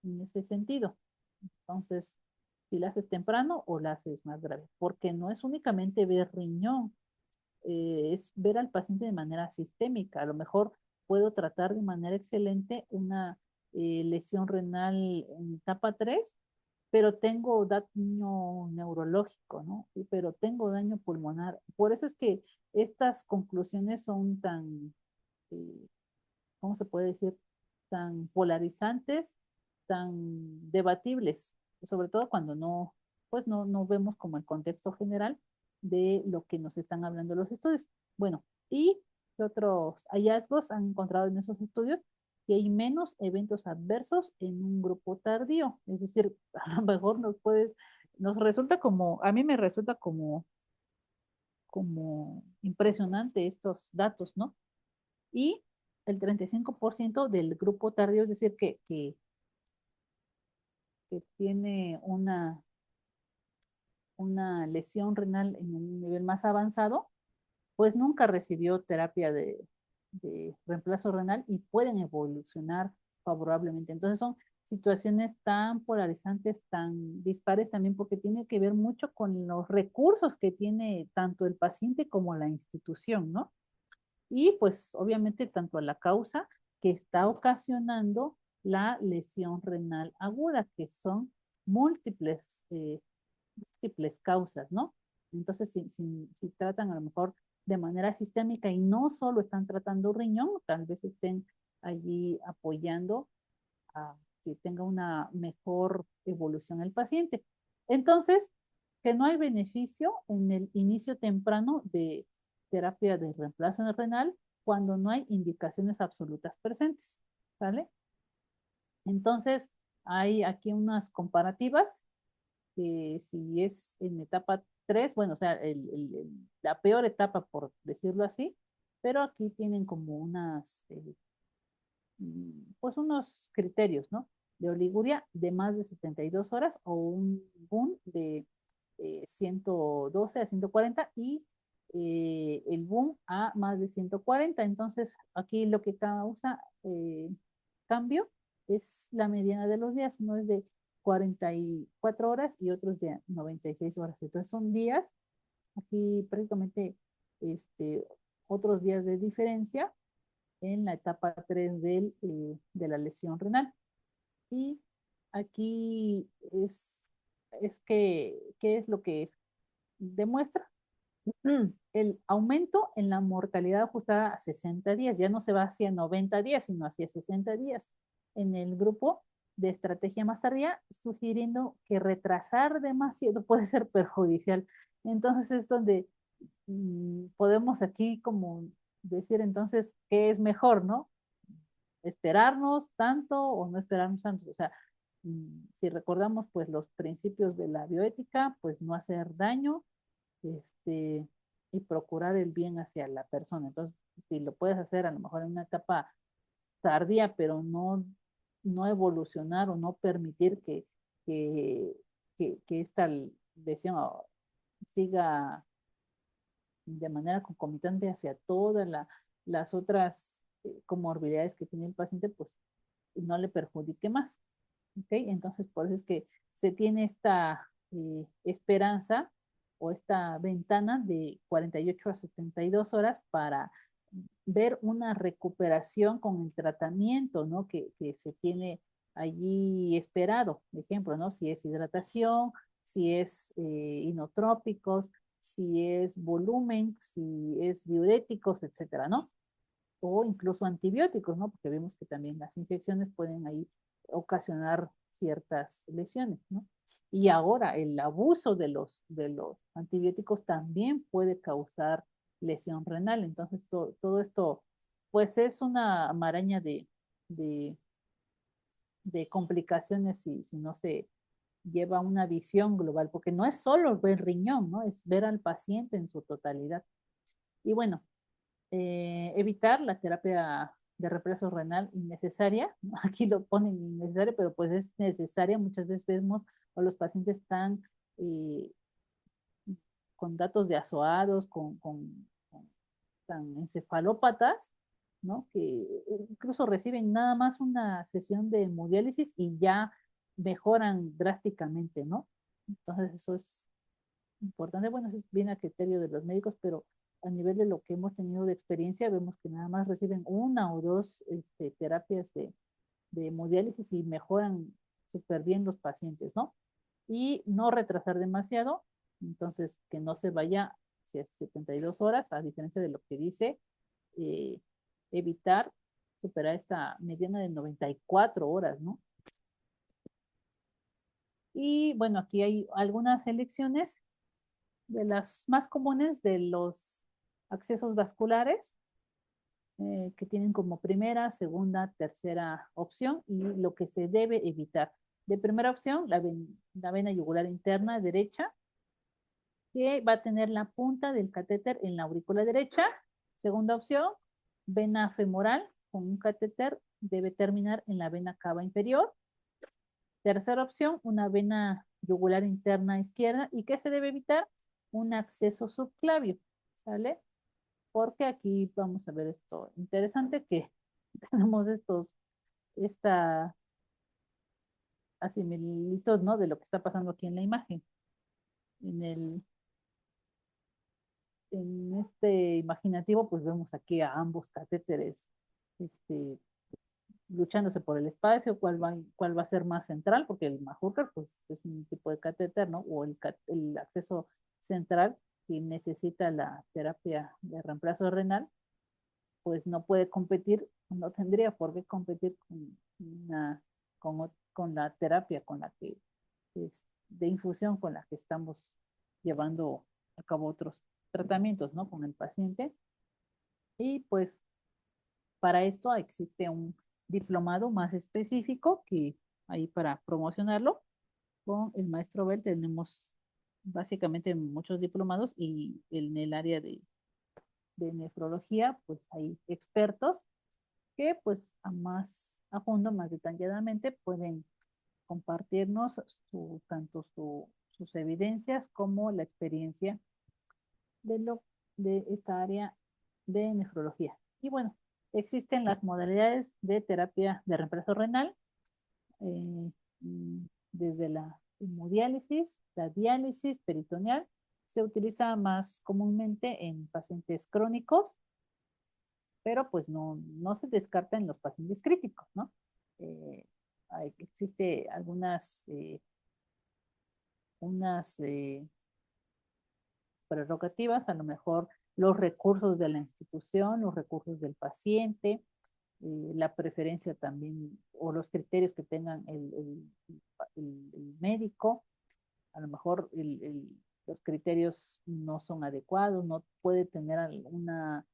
En ese sentido. Entonces, si la haces temprano o la haces más grave, porque no es únicamente ver riñón, es ver al paciente de manera sistémica. A lo mejor puedo tratar de manera excelente una lesión renal en etapa 3, pero tengo daño neurológico, ¿no? Pero tengo daño pulmonar. Por eso es que estas conclusiones son tan, eh, ¿cómo se puede decir? Tan polarizantes, tan debatibles, sobre todo cuando no, pues no vemos como el contexto general de lo que nos están hablando los estudios. Bueno, y otros hallazgos han encontrado en esos estudios que hay menos eventos adversos en un grupo tardío. Es decir, a lo mejor nos resulta como, a mí me resulta como impresionante estos datos, ¿no? Y el 35% del grupo tardío, es decir, que tiene una lesión renal en un nivel más avanzado, pues nunca recibió terapia de reemplazo renal y pueden evolucionar favorablemente. Entonces son situaciones tan polarizantes, tan dispares también, porque tiene que ver mucho con los recursos que tiene tanto el paciente como la institución, ¿no? Y pues obviamente tanto a la causa que está ocasionando la lesión renal aguda, que son múltiples, múltiples causas, ¿no? Entonces, si tratan a lo mejor de manera sistémica y no solo están tratando riñón, tal vez estén allí apoyando a que tenga una mejor evolución el paciente. Entonces, que no hay beneficio en el inicio temprano de terapia de reemplazo renal cuando no hay indicaciones absolutas presentes, ¿vale? Entonces, hay aquí unas comparativas que si es en etapa 3, bueno, o sea, la peor etapa, por decirlo así, pero aquí tienen como pues unos criterios, ¿no? De oliguria de más de 72 horas o un boom de 112 a 140 y el boom a más de 140. Entonces, aquí lo que causa cambio es la mediana de los días. Uno es de 44 horas y otros de 96 horas. Entonces, son días, aquí prácticamente este, otros días de diferencia en la etapa 3 de la lesión renal. Y aquí ¿qué es lo que demuestra? El aumento en la mortalidad ajustada a 60 días, ya no se va hacia 90 días, sino hacia 60 días en el grupo de estrategia más tardía, sugiriendo que retrasar demasiado puede ser perjudicial. Entonces es donde podemos aquí como decir entonces qué es mejor, ¿no? Esperarnos tanto o no esperarnos tanto. O sea, si recordamos pues los principios de la bioética, pues no hacer daño, y procurar el bien hacia la persona. Entonces, si lo puedes hacer a lo mejor en una etapa tardía, pero no evolucionar o no permitir que, que esta lesión siga de manera concomitante hacia todas las otras comorbilidades que tiene el paciente, pues no le perjudique más. ¿Ok? Entonces, por eso es que se tiene esta esperanza o esta ventana de 48 a 72 horas para ver una recuperación con el tratamiento, ¿no? Que se tiene allí esperado. Por ejemplo, ¿no? Si es hidratación, si es inotrópicos, si es volumen, si es diuréticos, etcétera, ¿no? O incluso antibióticos, ¿no? Porque vemos que también las infecciones pueden ahí ocasionar ciertas lesiones, ¿no? Y ahora el abuso de los antibióticos también puede causar lesión renal. Entonces, todo esto pues es una maraña de, de complicaciones si no se lleva una visión global, porque no es solo ver riñón, ¿no? Es ver al paciente en su totalidad. Y bueno, evitar la terapia de reemplazo renal innecesaria, ¿no? Aquí lo ponen innecesaria, pero pues es necesaria. Muchas veces vemos a los pacientes tan eh, con datos de azoados, con tan encefalópatas, ¿no? Que incluso reciben nada más una sesión de hemodiálisis y ya mejoran drásticamente, ¿no? Entonces eso es importante. Bueno, eso viene a criterio de los médicos, pero a nivel de lo que hemos tenido de experiencia, vemos que nada más reciben una o dos terapias de hemodiálisis y mejoran súper bien los pacientes, ¿no? Y no retrasar demasiado, entonces que no se vaya hacia 72 horas, a diferencia de lo que dice, eh, evitar superar esta mediana de 94 horas, ¿no? Y bueno, aquí hay algunas elecciones de las más comunes de los accesos vasculares, que tienen como primera, segunda, tercera opción y lo que se debe evitar. De primera opción, la vena yugular interna derecha, que va a tener la punta del catéter en la aurícula derecha. Segunda opción, vena femoral con un catéter debe terminar en la vena cava inferior. Tercera opción, una vena yugular interna izquierda. ¿Y qué se debe evitar? Un acceso subclavio, ¿sale? Porque aquí vamos a ver esto interesante que tenemos esta asimilitud, ¿no? De lo que está pasando aquí en la imagen. En este imaginativo, pues vemos aquí a ambos catéteres este, luchándose por el espacio, cuál va a ser más central, porque el Majorcar pues, es un tipo de catéter, ¿no? O el acceso central que necesita la terapia de reemplazo renal, pues no puede competir, no tendría por qué competir con la terapia con la que de infusión con la que estamos llevando a cabo otros tratamientos, ¿no? Con el paciente. Y pues para esto existe un diplomado más específico que ahí para promocionarlo. Con el maestro Bell tenemos básicamente muchos diplomados y en el área de nefrología, pues hay expertos que pues a fondo, más detalladamente pueden compartirnos tanto sus evidencias como la experiencia de esta área de nefrología. Y bueno, existen las modalidades de terapia de reemplazo renal, eh, desde la hemodiálisis, la diálisis peritoneal, se utiliza más comúnmente en pacientes crónicos, pero pues no se descarta en los pacientes críticos, ¿no? Existe algunas unas prerrogativas, a lo mejor los recursos de la institución, los recursos del paciente, la preferencia también o los criterios que tengan el médico, a lo mejor los criterios no son adecuados, no puede tener una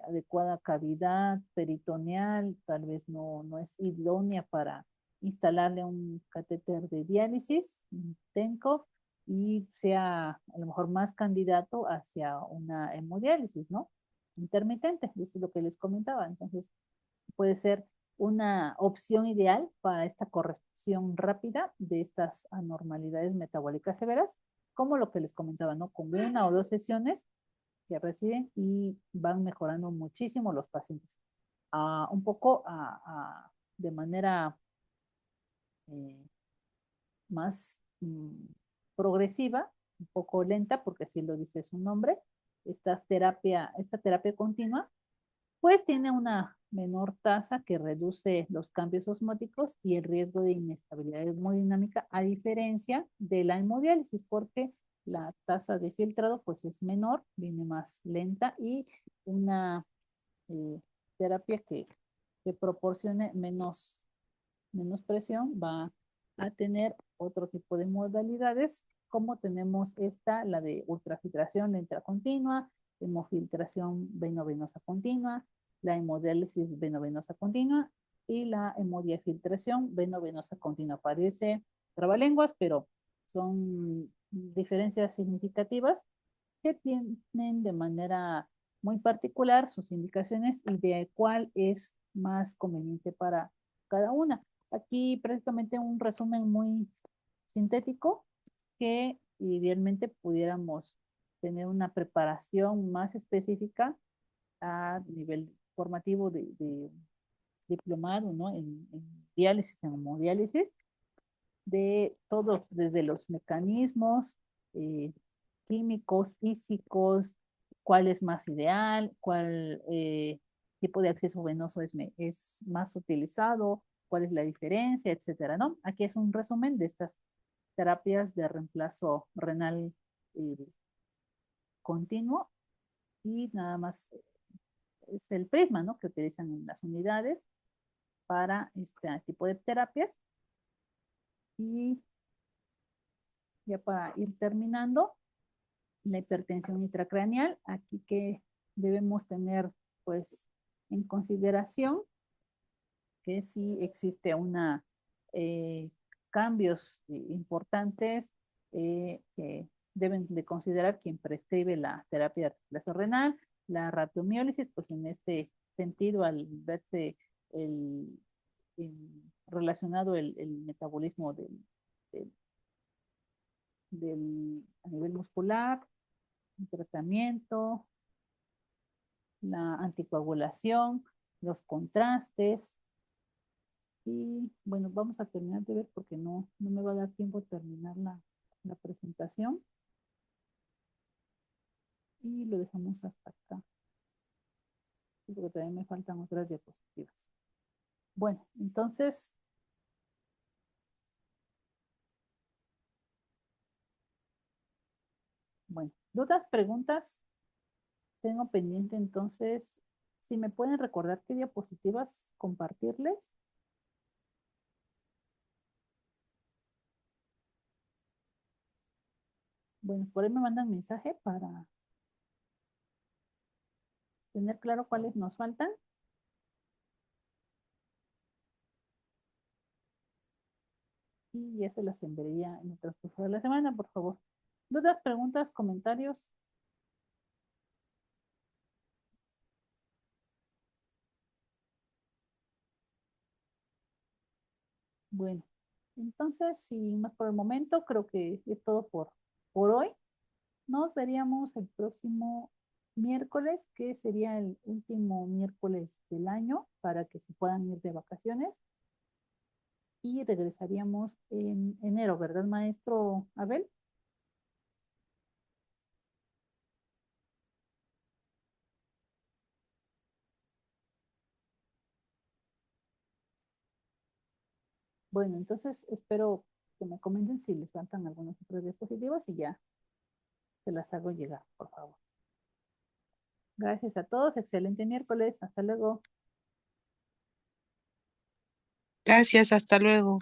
adecuada cavidad peritoneal, tal vez no es idónea para instalarle un catéter de diálisis, un TENCO, y sea a lo mejor más candidato hacia una hemodiálisis, ¿no? Intermitente, eso es lo que les comentaba. Entonces, puede ser una opción ideal para esta corrección rápida de estas anormalidades metabólicas severas, como lo que les comentaba, ¿no? Con una o dos sesiones que reciben y van mejorando muchísimo los pacientes. Un poco de manera eh, más progresiva, un poco lenta, porque así lo dice su nombre, esta terapia continua, pues tiene una menor tasa que reduce los cambios osmóticos y el riesgo de inestabilidad hemodinámica, a diferencia de la hemodiálisis, porque la tasa de filtrado pues es menor, viene más lenta y una eh, terapia que proporcione menos presión va a tener otro tipo de modalidades, como tenemos la de ultrafiltración lenta continua, hemofiltración venovenosa continua, la hemodiálisis venovenosa continua y la hemodiafiltración venovenosa continua. Parece trabalenguas, pero son diferencias significativas que tienen de manera muy particular sus indicaciones y de cuál es más conveniente para cada una. Aquí prácticamente un resumen muy sintético que idealmente pudiéramos tener una preparación más específica a nivel formativo de diplomado, ¿no? En diálisis, en hemodiálisis, de todo, desde los mecanismos químicos, físicos, cuál es más ideal, cuál tipo de acceso venoso es más utilizado, cuál es la diferencia, etcétera, ¿no? Aquí es un resumen de estas terapias de reemplazo renal eh, continuo y nada más es el prisma, ¿no? Que utilizan en las unidades para este tipo de terapias. Y ya para ir terminando, la hipertensión intracraneal, aquí que debemos tener pues en consideración que sí existe una cambios importantes que deben de considerar quien prescribe la terapia de reemplazo renal, la radiomiólisis, pues en este sentido al verse el, relacionado el metabolismo del, a nivel muscular, el tratamiento, la anticoagulación, los contrastes. Y bueno, vamos a terminar de ver porque no me va a dar tiempo de terminar la presentación. Y lo dejamos hasta acá. Porque todavía me faltan otras diapositivas. Bueno, entonces, bueno, dudas, preguntas. Tengo pendiente entonces, si me pueden recordar qué diapositivas compartirles. Bueno, por ahí me mandan mensaje para tener claro cuáles nos faltan. Y ya se las enviaría en el transcurso de la semana, por favor. ¿Dudas, preguntas, comentarios? Bueno, entonces, sin más por el momento, creo que es todo por hoy. Nos veríamos el próximo miércoles, que sería el último miércoles del año, para que se puedan ir de vacaciones. Y regresaríamos en enero, ¿verdad, maestro Abel? Bueno, entonces espero que me comenten si les faltan algunas otras diapositivas y ya se las hago llegar, por favor. Gracias a todos, excelente miércoles, hasta luego. Gracias, hasta luego.